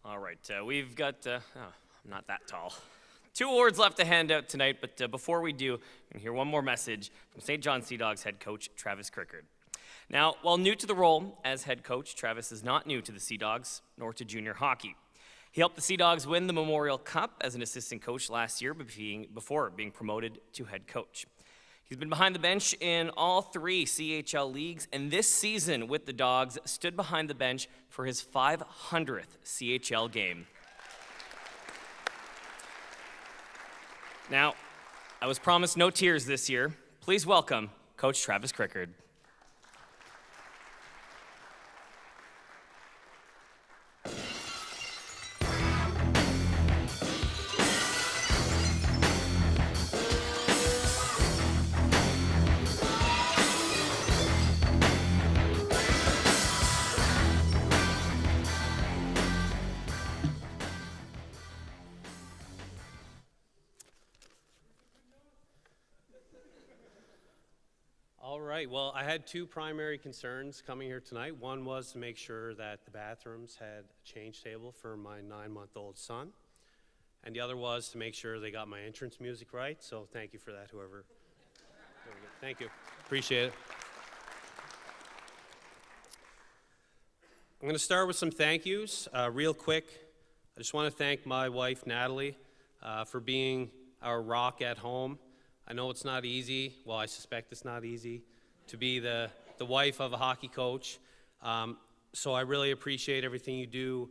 All right, we've got I'm not that tall. 2 awards left to hand out tonight, but before we do, we're going to hear one more message from St. John Sea Dogs head coach Travis Crickard. Now, while new to the role as head coach, Travis is not new to the Sea Dogs, nor to junior hockey. He helped the Sea Dogs win the Memorial Cup as an assistant coach last year before being promoted to head coach. He's been behind the bench in all 3 CHL leagues, and this season with the Dogs stood behind the bench for his 500th CHL game. Now, I was promised no tears this year. Please welcome Coach Travis Crickard. All right, well, I had 2 primary concerns coming here tonight. One was to make sure that the bathrooms had a change table for my 9-month-old son. And the other was to make sure they got my entrance music right. So thank you for that, whoever. Thank you. Appreciate it. I'm going to start with some thank yous real quick. I just want to thank my wife, Natalie, for being our rock at home. I know it's not easy, well, I suspect it's not easy, to be the wife of a hockey coach. So I really appreciate everything you do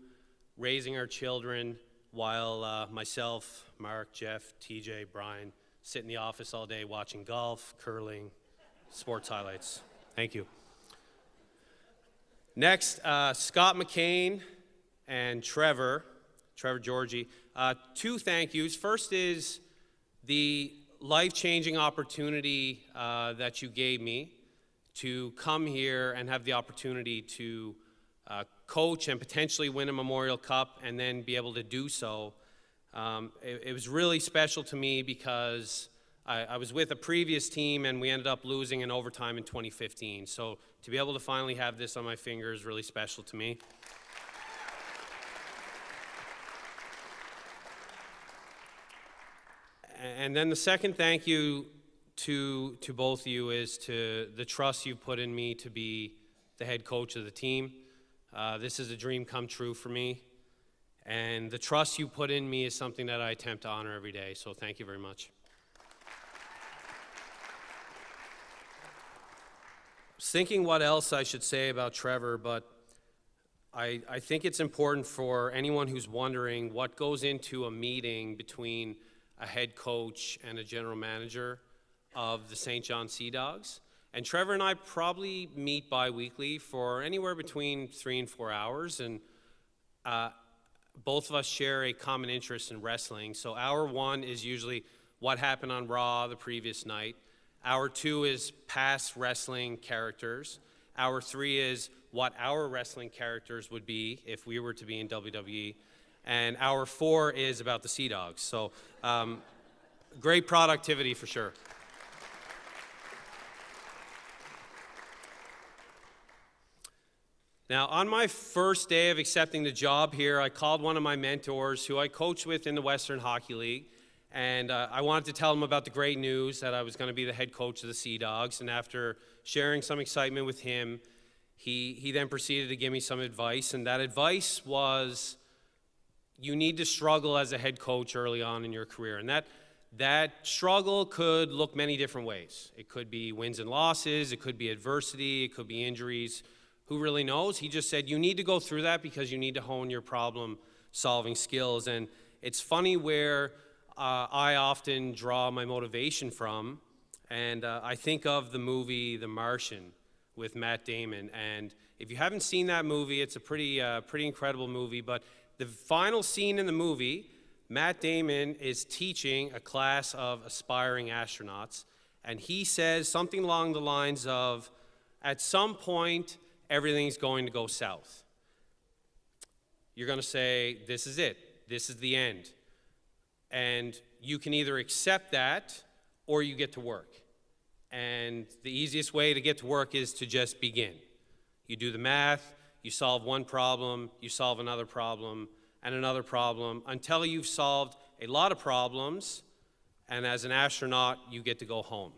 raising our children while myself, Mark, Jeff, TJ, Brian sit in the office all day watching golf, curling, sports highlights. Thank you. Next, Scott McCain and Trevor Georgie. 2 thank yous. First is the life-changing opportunity that you gave me to come here and have the opportunity to coach and potentially win a Memorial Cup and then be able to do so. It was really special to me because I was with a previous team and we ended up losing in overtime in 2015. So to be able to finally have this on my finger is really special to me. And then the second thank you to both of you is to the trust you put in me to be the head coach of the team. This is a dream come true for me. And the trust you put in me is something that I attempt to honor every day. So thank you very much. I was thinking what else I should say about Trevor, but I think it's important for anyone who's wondering what goes into a meeting between a head coach and a general manager of the St. John Sea Dogs. And Trevor and I probably meet bi-weekly for anywhere between 3 and 4 hours, and both of us share a common interest in wrestling. So hour 1 is usually what happened on Raw the previous night. Hour 2 is past wrestling characters. Hour 3 is what our wrestling characters would be if we were to be in WWE. And hour 4 is about the Sea Dogs. So great productivity for sure. Now, on my first day of accepting the job here, I called one of my mentors who I coached with in the Western Hockey League, and I wanted to tell him about the great news that I was going to be the head coach of the Sea Dogs. And after sharing some excitement with him, he then proceeded to give me some advice, and that advice was, you need to struggle as a head coach early on in your career. And that struggle could look many different ways. It could be wins and losses, it could be adversity, it could be injuries. Who really knows? He just said, you need to go through that because you need to hone your problem-solving skills. And it's funny where I often draw my motivation from, and I think of the movie The Martian with Matt Damon. And if you haven't seen that movie, it's a pretty incredible movie, but the final scene in the movie, Matt Damon is teaching a class of aspiring astronauts, and he says something along the lines of, at some point, everything's going to go south. You're going to say, this is it. This is the end. And you can either accept that or you get to work. And the easiest way to get to work is to just begin. You do the math, you solve one problem, you solve another problem, and another problem until you've solved a lot of problems, and as an astronaut, you get to go home.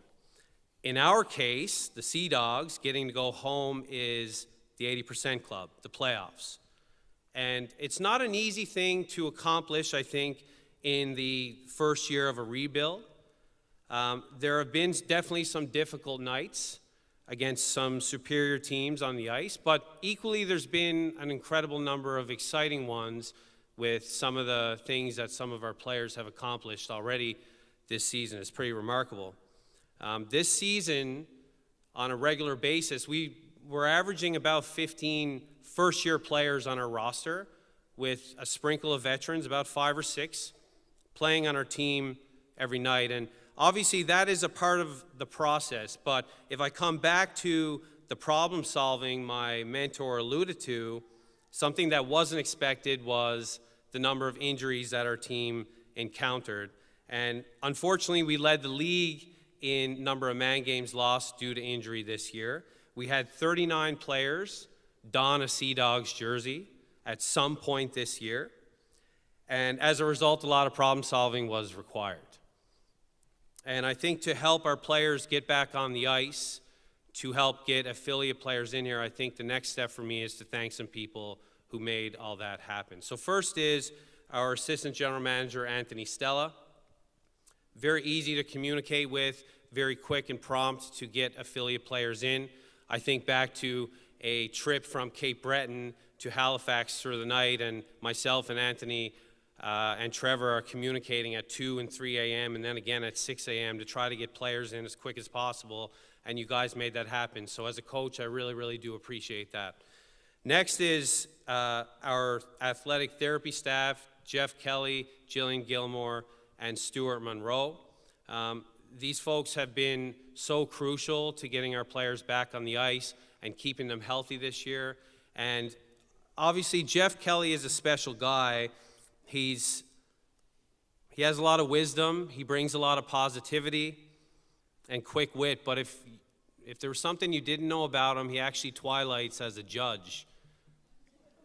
In our case, the Sea Dogs, getting to go home is the 80% Club, the playoffs. And it's not an easy thing to accomplish, I think, in the first year of a rebuild. There have been definitely some difficult nights against some superior teams on the ice, but equally there's been an incredible number of exciting ones with some of the things that some of our players have accomplished already this season. It's pretty remarkable. This season, on a regular basis, we're averaging about 15 first-year players on our roster with a sprinkle of veterans, about 5 or 6, playing on our team every night. And obviously that is a part of the process, but if I come back to the problem solving my mentor alluded to, something that wasn't expected was the number of injuries that our team encountered. And unfortunately, we led the league in number of man games lost due to injury this year. We had 39 players don a Sea Dogs jersey at some point this year. And as a result, a lot of problem solving was required. And I think to help our players get back on the ice, to help get affiliate players in here, I think the next step for me is to thank some people who made all that happen. So first is our Assistant General Manager, Anthony Stella. Very easy to communicate with, very quick and prompt to get affiliate players in. I think back to a trip from Cape Breton to Halifax through the night, and myself and Anthony and Trevor are communicating at 2 and 3 a.m. and then again at 6 a.m. to try to get players in as quick as possible, and you guys made that happen. So as a coach, I really, really do appreciate that. Next is our athletic therapy staff, Jeff Kelly, Jillian Gilmore, and Stuart Monroe. These folks have been so crucial to getting our players back on the ice and keeping them healthy this year. And obviously, Jeff Kelly is a special guy. He has a lot of wisdom. He brings a lot of positivity and quick wit. But if there was something you didn't know about him, he actually twilights as a judge.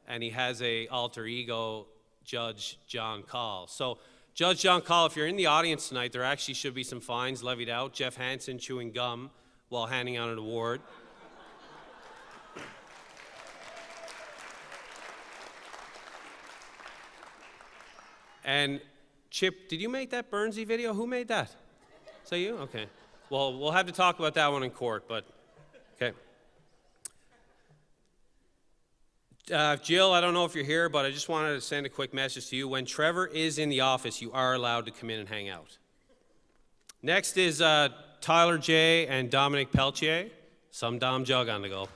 And he has a alter ego, Judge John Call. So Judge John Call, if you're in the audience tonight, there actually should be some fines levied out. Jeff Hansen chewing gum while handing out an award. And Chip, did you make that Burnsy video? Who made that? Is that you? Okay. Well, we'll have to talk about that one in court, but okay. Jill, I don't know if you're here, but I just wanted to send a quick message to you. When Trevor is in the office, you are allowed to come in and hang out. Next is Tyler J. and Dominic Peltier. Some Dom Jug on the go.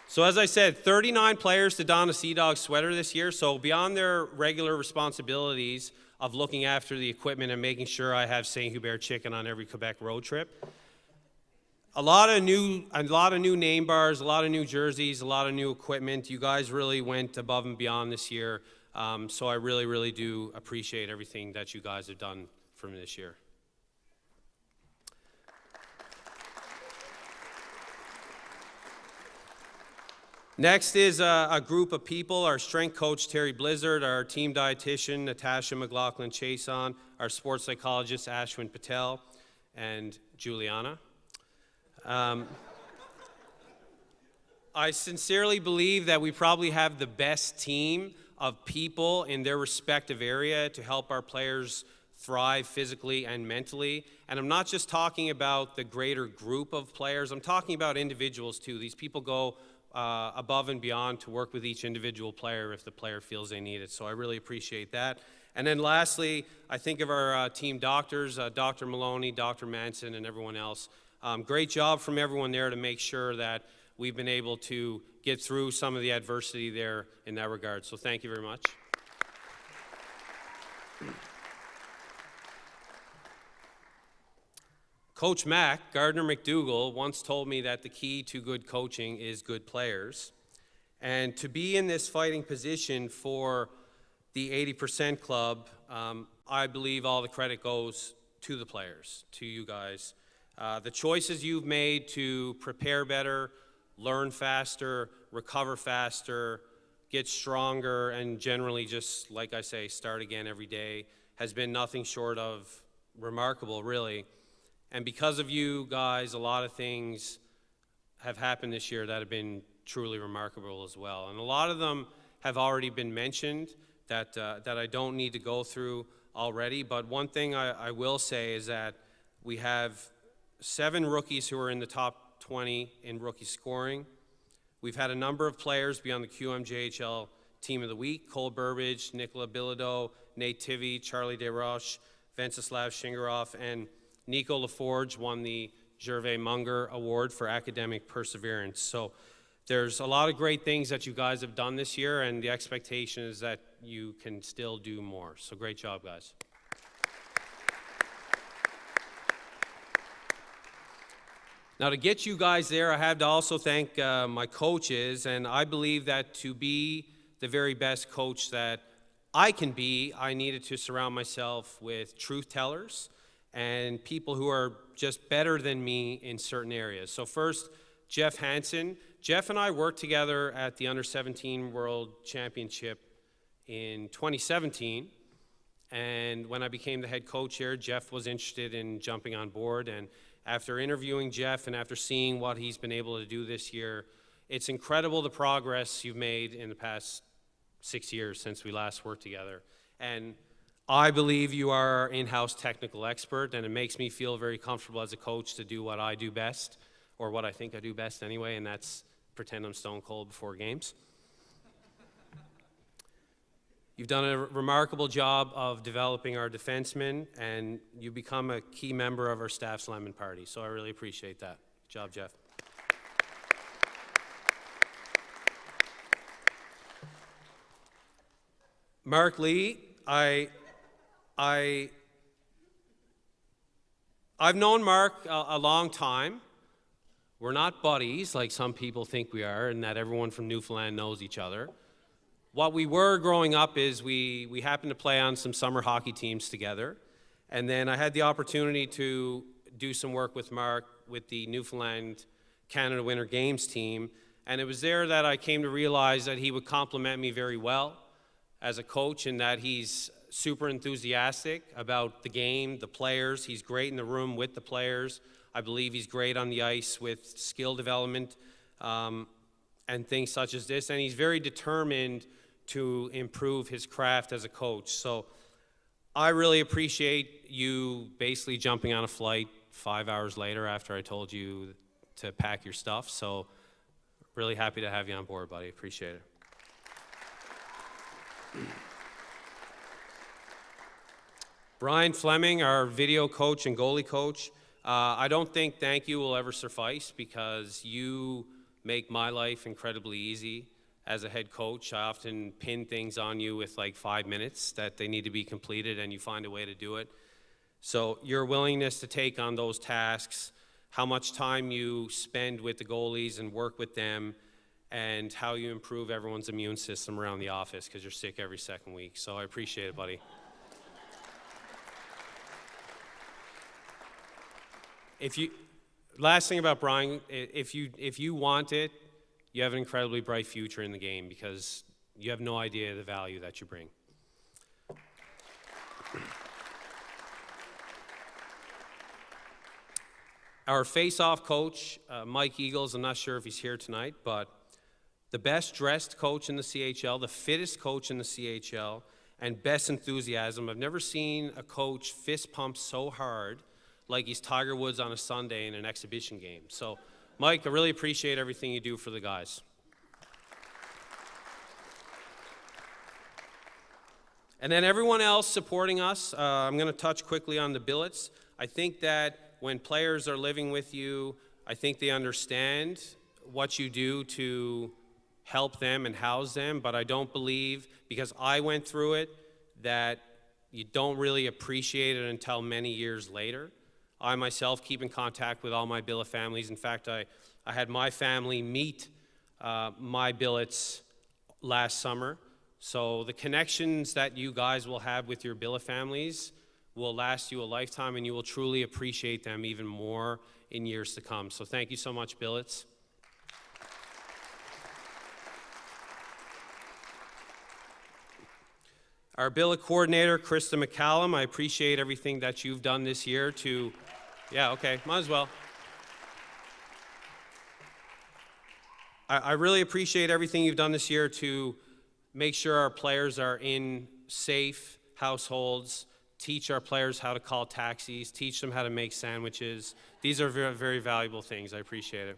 So as I said, 39 players to don a Sea Dog sweater this year. So beyond their regular responsibilities of looking after the equipment and making sure I have St. Hubert chicken on every Quebec road trip, a lot of new name bars, a lot of new jerseys, a lot of new equipment. You guys really went above and beyond this year. So I really, really do appreciate everything that you guys have done for me this year. Next is a group of people, our strength coach, Terry Blizzard, our team dietitian, Natasha McLaughlin-Chason, our sports psychologist, Ashwin Patel, and Juliana. I sincerely believe that we probably have the best team of people in their respective area to help our players thrive physically and mentally. And I'm not just talking about the greater group of players, I'm talking about individuals too. These people go above and beyond to work with each individual player if the player feels they need it. So I really appreciate that. And then lastly, I think of our team doctors, Dr. Maloney, Dr. Manson, and everyone else. Great job from everyone there to make sure that we've been able to get through some of the adversity there in that regard. So thank you very much. Coach Mac, Gardner McDougall, once told me that the key to good coaching is good players. And to be in this fighting position for the 80% club, I believe all the credit goes to the players, to you guys. The choices you've made to prepare better, learn faster, recover faster, get stronger, and generally just, like I say, start again every day has been nothing short of remarkable, really. And because of you guys, a lot of things have happened this year that have been truly remarkable as well. And a lot of them have already been mentioned that I don't need to go through already. But one thing I will say is that we have 7 rookies who are in the top 20 in rookie scoring. We've had a number of players be on the QMJHL Team of the Week: Cole Burbage, Nicola Bilodeau, Nate Tivy, Charlie Desroches, Venceslav Shingarov, and Nico Laforge won the Gervais Munger Award for Academic Perseverance. So there's a lot of great things that you guys have done this year, and the expectation is that you can still do more. So great job, guys. Now, to get you guys there, I have to also thank my coaches, and I believe that to be the very best coach that I can be, I needed to surround myself with truth tellers and people who are just better than me in certain areas. So first, Jeff Hansen. Jeff and I worked together at the Under-17 World Championship in 2017, and when I became the head coach here, Jeff was interested in jumping on board, and after interviewing Jeff and after seeing what he's been able to do this year, it's incredible the progress you've made in the past 6 years since we last worked together. And I believe you are our in-house technical expert, and it makes me feel very comfortable as a coach to do what I do best, or what I think I do best anyway, and that's pretend I'm stone cold before games. You've done a remarkable job of developing our defensemen, and you become a key member of our staff's lemon party, so I really appreciate that. Good job, Jeff. Mark Lee, I've known Mark a long time. We're not buddies like some people think we are, and that everyone from Newfoundland knows each other. What we were growing up is we happened to play on some summer hockey teams together, and then I had the opportunity to do some work with Mark with the Newfoundland Canada Winter Games team, and it was there that I came to realize that he would complement me very well as a coach, and that he's super enthusiastic about the game, the players. He's great in the room with the players. I believe he's great on the ice with skill development and things such as this, and he's very determined to improve his craft as a coach. So I really appreciate you basically jumping on a flight 5 hours later after I told you to pack your stuff. So really happy to have you on board, buddy. Appreciate it. Brian Fleming, our video coach and goalie coach. I don't think thank you will ever suffice, because you make my life incredibly easy as a head coach. I often pin things on you with like 5 minutes that they need to be completed, and you find a way to do it. So your willingness to take on those tasks, how much time you spend with the goalies and work with them, and how you improve everyone's immune system around the office, because you're sick every second week. So I appreciate it, buddy. Last thing about Brian, if you want it, you have an incredibly bright future in the game, because you have no idea the value that you bring. Our face-off coach, Mike Eagles, I'm not sure if he's here tonight, but the best dressed coach in the CHL, the fittest coach in the CHL, and best enthusiasm. I've never seen a coach fist pump so hard like he's Tiger Woods on a Sunday in an exhibition game. So, Mike, I really appreciate everything you do for the guys. And then everyone else supporting us, I'm going to touch quickly on the billets. I think that when players are living with you, I think they understand what you do to help them and house them, but I don't believe, because I went through it, that you don't really appreciate it until many years later. I myself keep in contact with all my billet families. In fact, I had my family meet my billets last summer. So the connections that you guys will have with your billet families will last you a lifetime, and you will truly appreciate them even more in years to come. So thank you so much, billets. Our billet coordinator, Krista McCallum, I appreciate everything that you've done this year to, yeah, okay, might as well. I really appreciate everything you've done this year to make sure our players are in safe households, teach our players how to call taxis, teach them how to make sandwiches. These are very, very valuable things. I appreciate it.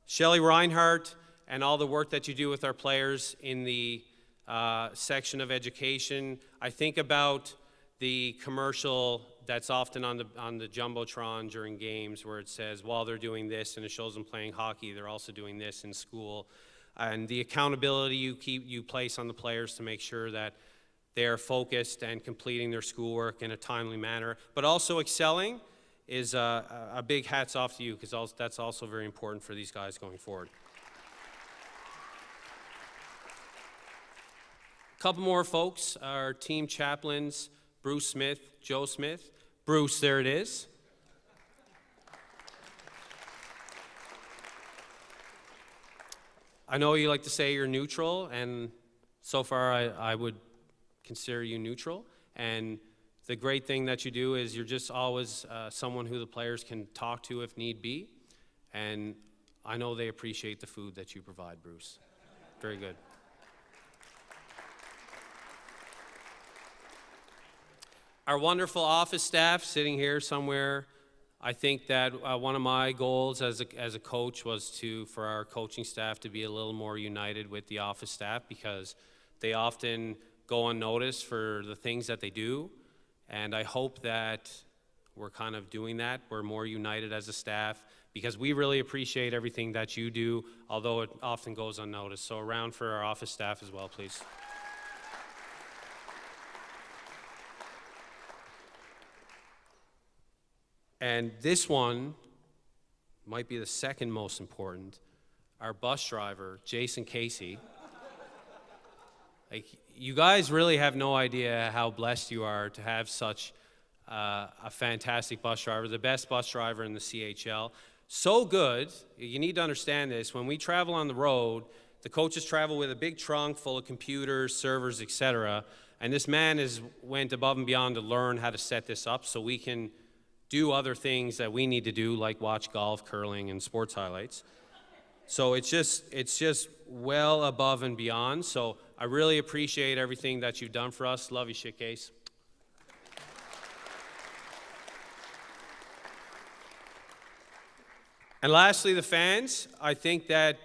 Shelley Reinhardt and all the work that you do with our players in the section of education. I think about the commercial that's often on the Jumbotron during games where it says, while they're doing this, and it shows them playing hockey, they're also doing this in school. And the accountability you place on the players to make sure that they are focused and completing their schoolwork in a timely manner, but also excelling is a big hats off to you, because that's also very important for these guys going forward. A couple more folks, our team chaplains, Bruce Smith, Joe Smith. Bruce, there it is. I know you like to say you're neutral, and so far I would consider you neutral. And the great thing that you do is you're just always someone who the players can talk to if need be. And I know they appreciate the food that you provide, Bruce. Very good. Our wonderful office staff sitting here somewhere. I think that one of my goals as a coach was for our coaching staff to be a little more united with the office staff, because they often go unnoticed for the things that they do. And I hope that we're kind of doing that. We're more united as a staff, because we really appreciate everything that you do, although it often goes unnoticed. So a round for our office staff as well, please. And this one might be the second most important. Our bus driver, Jason Casey. Like, you guys really have no idea how blessed you are to have such a fantastic bus driver, the best bus driver in the CHL. So good, you need to understand this, when we travel on the road, the coaches travel with a big trunk full of computers, servers, etc. And this man went above and beyond to learn how to set this up so we can do other things that we need to do, like watch golf, curling, and sports highlights. So it's just well above and beyond. So I really appreciate everything that you've done for us. Love you, shit case. And lastly, the fans. I think that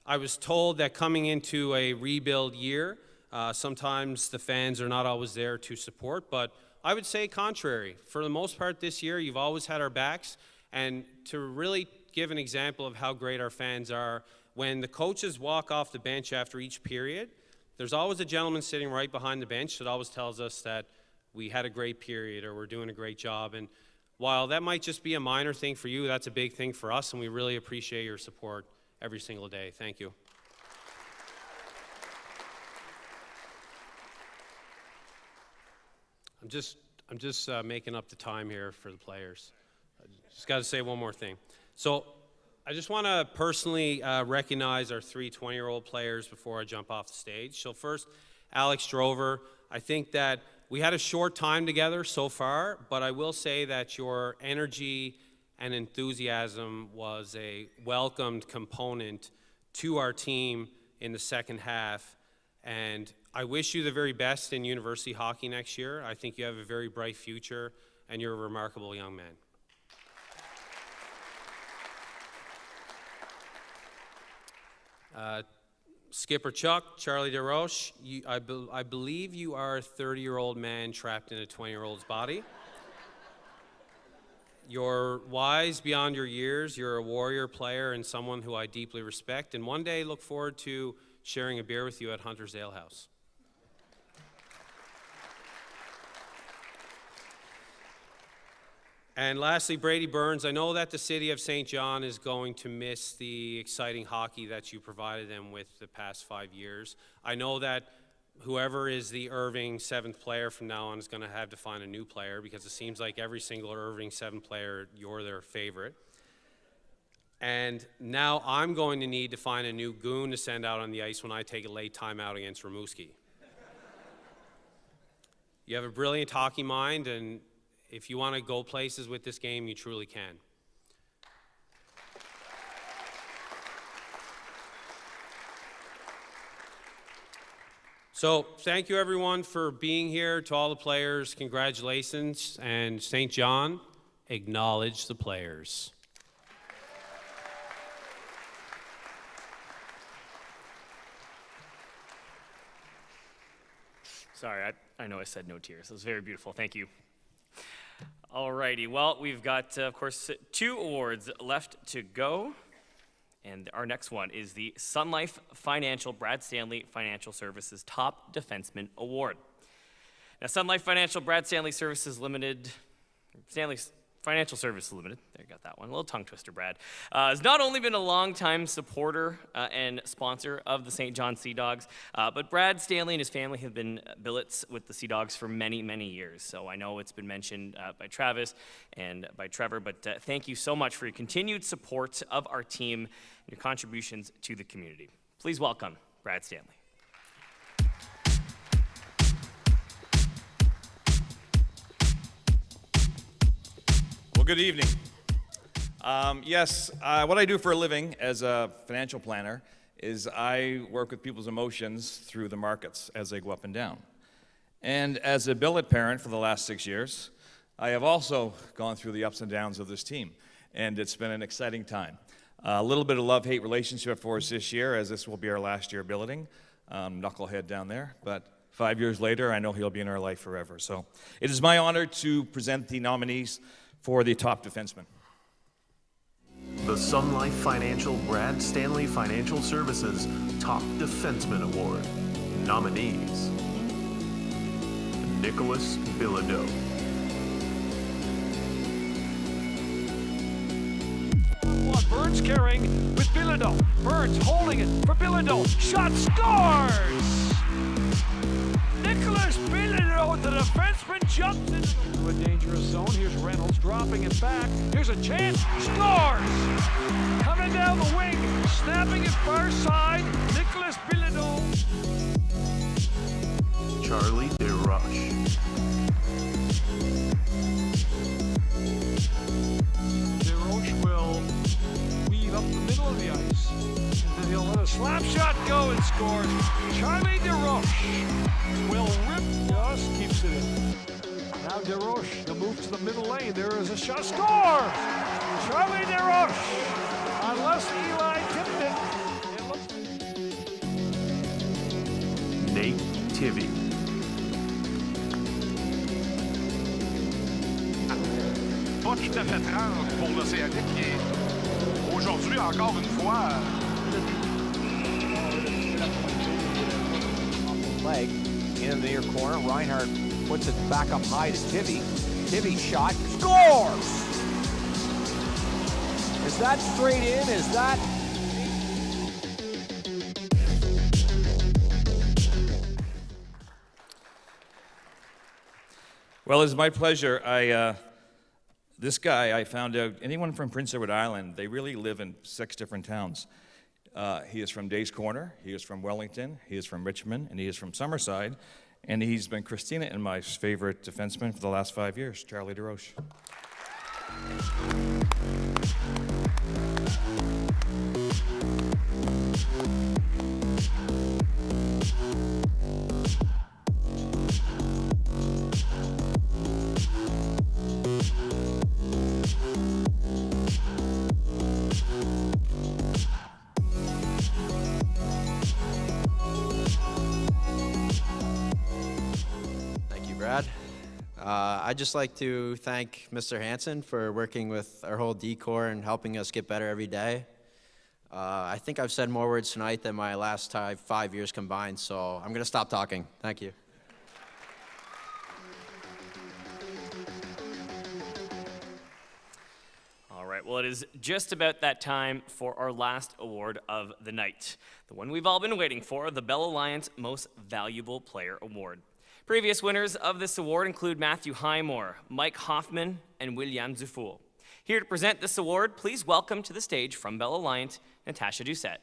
I was told that coming into a rebuild year, sometimes the fans are not always there to support, but I would say contrary. For the most part this year, you've always had our backs. And to really give an example of how great our fans are, when the coaches walk off the bench after each period, there's always a gentleman sitting right behind the bench that always tells us that we had a great period or we're doing a great job. And while that might just be a minor thing for you, that's a big thing for us, and we really appreciate your support every single day. Thank you. I'm just making up the time here for the players. I just got to say one more thing. So I just want to personally recognize our three 20-year-old players before I jump off the stage. So first, Alex Drover. I think that we had a short time together so far, but I will say that your energy and enthusiasm was a welcomed component to our team in the second half. And I wish you the very best in university hockey next year. I think you have a very bright future, and you're a remarkable young man. Skipper Chuck, Charlie DeRoche, I believe you are a 30-year-old man trapped in a 20-year-old's body. You're wise beyond your years. You're a warrior player and someone who I deeply respect, and one day look forward to sharing a beer with you at Hunter's Ale House. And lastly, Brady Burns, I know that the city of St. John is going to miss the exciting hockey that you provided them with the past 5 years. I know that whoever is the Irving 7th player from now on is going to have to find a new player, because it seems like every single Irving 7 player, you're their favorite. And now I'm going to need to find a new goon to send out on the ice when I take a late timeout against Rimouski. You have a brilliant hockey mind, and if you want to go places with this game, you truly can. So thank you everyone for being here. To all the players, congratulations. And St. John, acknowledge the players. Sorry, I know I said no tears. It was very beautiful. Thank you. Alrighty, well, we've got, of course, 2 awards left to go. And our next one is the Sun Life Financial Brad Stanley Financial Services Top Defenseman Award. Now, Sun Life Financial Brad Stanley Services Limited, Stanley's Financial Services Limited, there you got that one, a little tongue twister, Brad, has not only been a longtime supporter and sponsor of the St. John Sea Dogs, but Brad Stanley and his family have been billets with the Sea Dogs for many, many years. So I know it's been mentioned by Travis and by Trevor, but thank you so much for your continued support of our team and your contributions to the community. Please welcome Brad Stanley. Well, good evening. Yes, what I do for a living as a financial planner is I work with people's emotions through the markets as they go up and down. And as a billet parent for the last 6 years, I have also gone through the ups and downs of this team, and it's been an exciting time. A little bit of love-hate relationship for us this year, as this will be our last year billeting. Knucklehead down there, but 5 years later, I know he'll be in our life forever. So it is my honor to present the nominees for the top defenseman. The Sun Life Financial Brad Stanley Financial Services Top Defenseman Award. Nominees: Nicholas Bilodeau. Burns carrying with Bilodeau. Burns holding it for Bilodeau. Shot scores! Nicholas Bilodeau, the defenseman, jumps into a dangerous zone. Here's Reynolds dropping it back. Here's a chance. Scores! Coming down the wing, snapping it far side. Nicholas Bilodeau. Charlie DeRoche. DeRoche will weave up the middle of the ice. And then he'll let a slap shot go and scores. Charlie DeRoche will rip, just keeps it in. Now DeRoche, the move to the middle lane. There is a shot. Scores! Charlie DeRoche. Unless Eli tipped it. Nate Tivy. Pas tout à fait franche pour l'Océanique qui est aujourd'hui encore une fois. Leg in the near corner. Reinhardt puts it back up high to Tivy. Tivy shot scores. Is that straight in? Is that? Well, it's my pleasure. This guy, I found out, anyone from Prince Edward Island, they really live in 6 different towns. He is from Days Corner, he is from Wellington, he is from Richmond, and he is from Summerside. And he's been Christina and my favorite defenseman for the last 5 years, Charlie DeRoche. Brad. I'd just like to thank Mr. Hansen for working with our whole decor and helping us get better every day. I think I've said more words tonight than my last 5 years combined, so I'm going to stop talking. Thank you. All right, well, it is just about that time for our last award of the night, the one we've all been waiting for, the Bell Alliance Most Valuable Player Award. Previous winners of this award include Matthew Highmore, Mike Hoffman, and William Dufour. Here to present this award, please welcome to the stage from Bell Alliance, Natasha Doucette.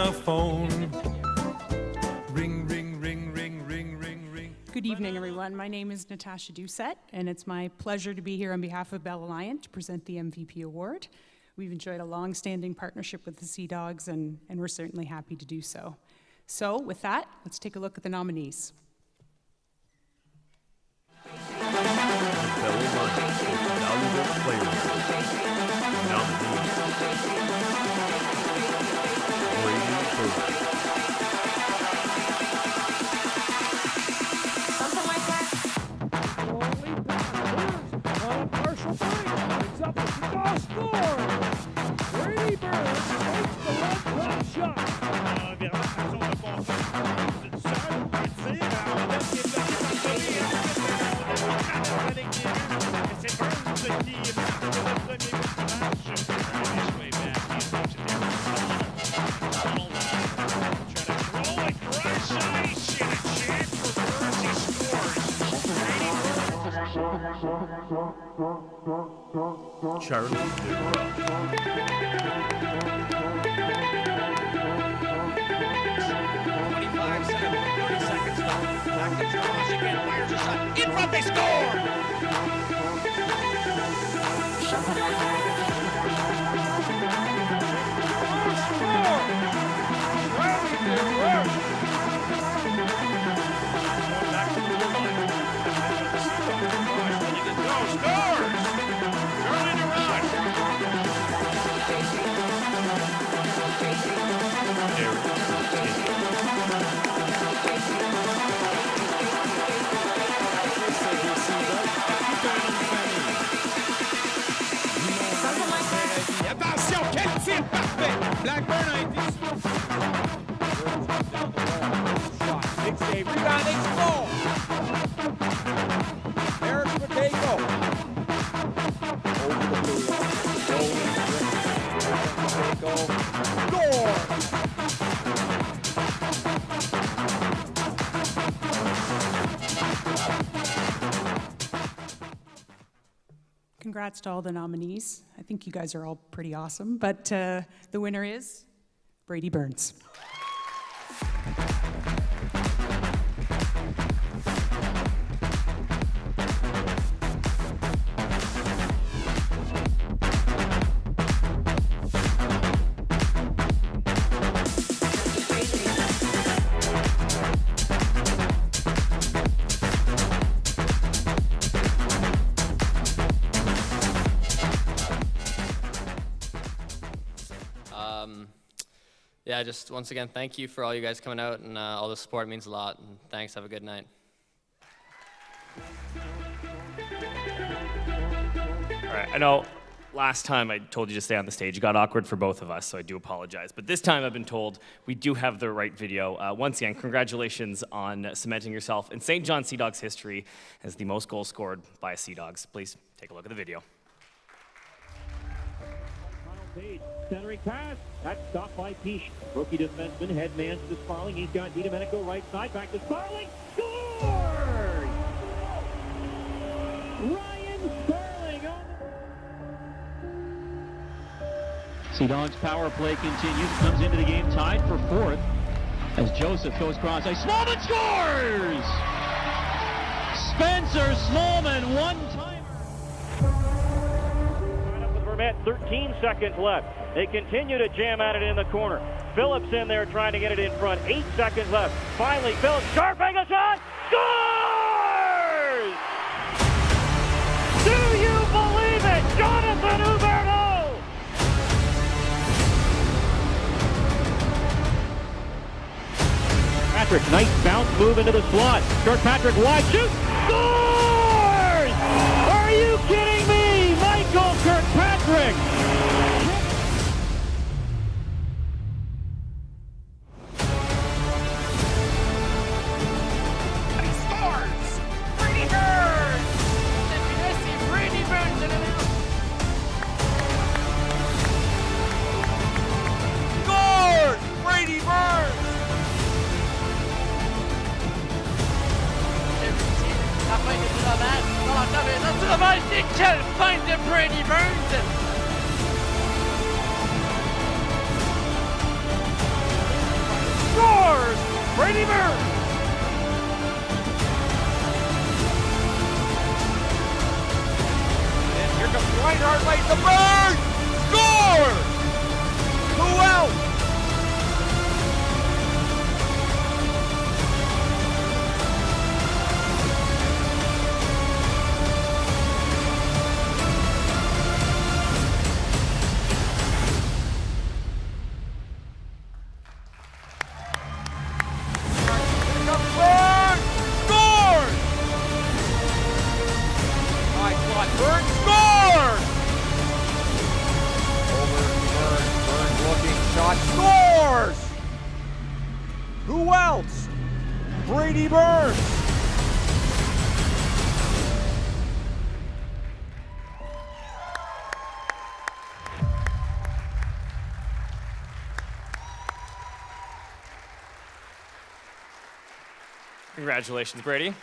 a phone. Ring, ring, ring, ring, ring, ring, ring. Good evening, everyone. My name is Natasha Doucette, and it's my pleasure to be here on behalf of Bell Alliant to present the MVP Award. We've enjoyed a long-standing partnership with the Sea Dogs, and we're certainly happy to do so. So, with that, let's take a look at the nominees. Bell Alliant Valuable Player. Nominees: Brady Bird, Something like that. Partial break. It's up to Seagal score. Brady Bird takes the one-time shot. Vers la façon de construire une seule, un tir, alors qui est bloqué par Cody, et ensuite on démontre la ligne des buts. Et c'est Burns qui marque le premier but du match. Way back, he's watching there. Donald trying to throw and crush ice, and a chance for Burns, he scores. Charlie DeRock, 25 seconds, 30 seconds left. Back to Josh again, fires a shot. In front, they score! Attention, quel tir parfait! Blackburn a été Big save, rebound, they score! Eric Matejko. Over the blue line. Score! Congrats to all the nominees. I think you guys are all pretty awesome, but the winner is Brady Burns. Yeah, just once again, thank you for all you guys coming out and all the support. It means a lot. And thanks. Have a good night. All right, I know last time I told you to stay on the stage. It got awkward for both of us, so I do apologize. But this time I've been told we do have the right video. Once again, congratulations on cementing yourself in St. John Sea Dogs history as the most goals scored by a Sea Dogs. Please take a look at the video. Page, centering pass. That's stopped by Peach. Rookie defenseman, head man to Sparling. He's got DiDomenico right side. Back to Sparling. Scores! Ryan Sparling on the... Sea Dogs power play continues. Comes into the game tied for fourth as Joseph goes cross ice. Smallman scores! Spencer Smallman, one-timer. 13 seconds left. They continue to jam at it in the corner. Phillips in there trying to get it in front. 8 seconds left. Finally, Phillips, sharp angle shot, scores! Do you believe it? Jonathan Huberdeau! Patrick, nice bounce move into the slot. Kirkpatrick wide shoot, scores! Are you kidding me? Michael Kirkpatrick! He scores! Brady Burns! Brady Burns in and out! Scores! Brady Burns! La fin de Dulavan dans la cabine. Dulavan, c'est quelle fin de Brady Burns! Brady Burns. And here comes Reinhardt right to Burns. Score! Who else? Scores! Who else? Brady Burns. Congratulations, Brady. I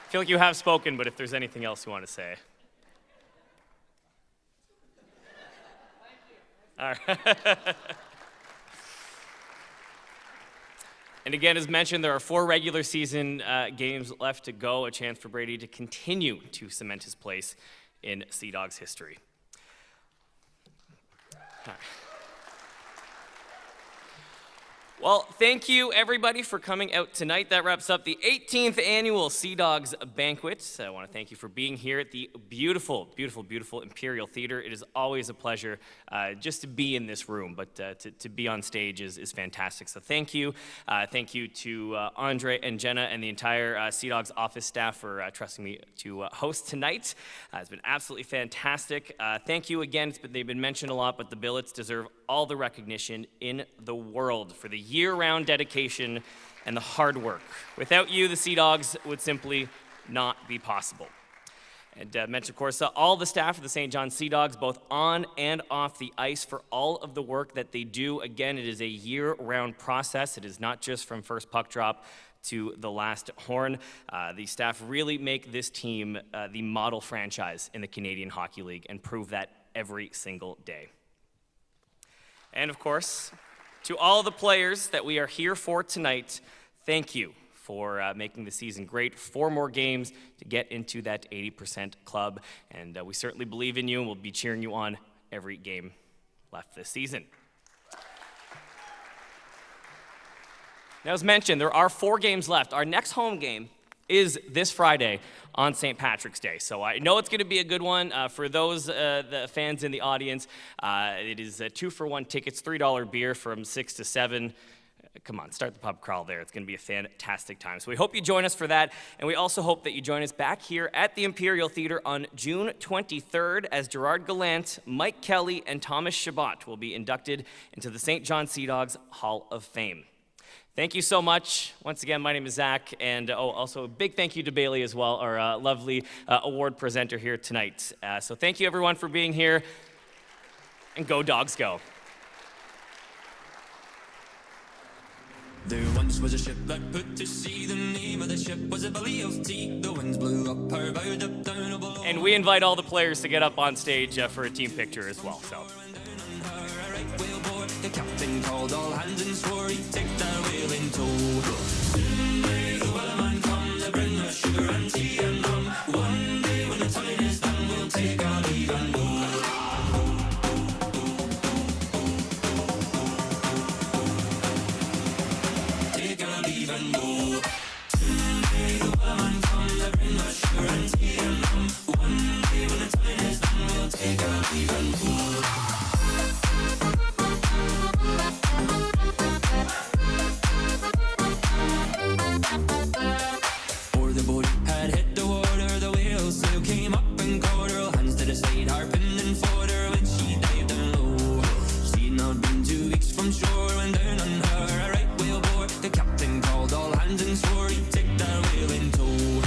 feel like you have spoken, but if there's anything else you want to say. All right. And again, as mentioned, there are 4 regular season games left to go, a chance for Brady to continue to cement his place in Sea Dogs history. All right. Well, thank you, everybody, for coming out tonight. That wraps up the 18th annual Sea Dogs Banquet. I want to thank you for being here at the beautiful, beautiful, beautiful Imperial Theater. It is always a pleasure just to be in this room, but to be on stage is fantastic. So thank you. Thank you to Andre and Jenna and the entire Sea Dogs office staff for trusting me to host tonight. It's been absolutely fantastic. Thank you again. They've been mentioned a lot, but the Billets deserve all the recognition in the world for the year-round dedication and the hard work. Without you, the Sea Dogs would simply not be possible. And mention, of course, all the staff of the St. John Sea Dogs, both on and off the ice, for all of the work that they do. Again, it is a year-round process. It is not just from first puck drop to the last horn. The staff really make this team the model franchise in the Canadian Hockey League and prove that every single day. And of course, to all the players that we are here for tonight, thank you for making the season great. 4 more games to get into that 80% club, and we certainly believe in you, and we'll be cheering you on every game left this season. Now, as mentioned, there are 4 games left. Our next home game is this Friday on St. Patrick's Day. So I know it's going to be a good one. For those the fans in the audience, it is 2-for-1 tickets, $3 beer from 6 to 7. Come on, start the pub crawl there. It's going to be a fantastic time. So we hope you join us for that, and we also hope that you join us back here at the Imperial Theater on June 23rd as Gerard Gallant, Mike Kelly, and Thomas Chabot will be inducted into the St. John Sea Dogs Hall of Fame. Thank you so much. Once again, my name is Zach, and also a big thank you to Bailey as well, our lovely award presenter here tonight. So thank you, everyone, for being here, and go Dogs go. There once was a ship that put to sea. The name of the ship was a Belly of Tea. The winds blew up her bow, up down a below. And we invite all the players to get up on stage for a team picture as well. So. The captain called all hands and swore he'd take that whale in tow. Soon may the wellerman come to bring us sugar and tea and rum. One day when the time is done, we'll take our leave and go. Take our leave and go. Soon may the wellerman come to bring us sugar and tea and rum. One day when the time is done, we'll take our leave and go. Before the boat had hit the water, the whale sail came up and caught her. Hands to the side, harping and fought her when she dived down low. She'd not been 2 weeks from shore when down on her a right whale bore. The captain called all hands and swore he'd take that whale in tow.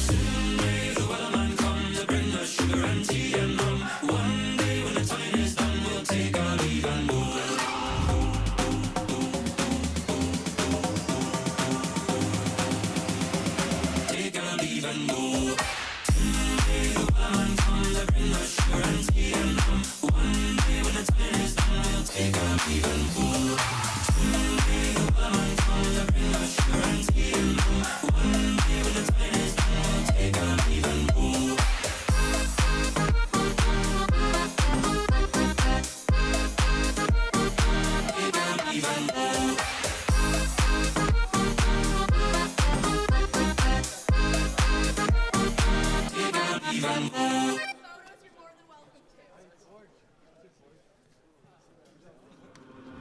Soon may the wellerman come to bring us sugar and tea and rum. One day when the time is done, we'll take our leave and go. Take our leave and go.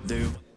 Do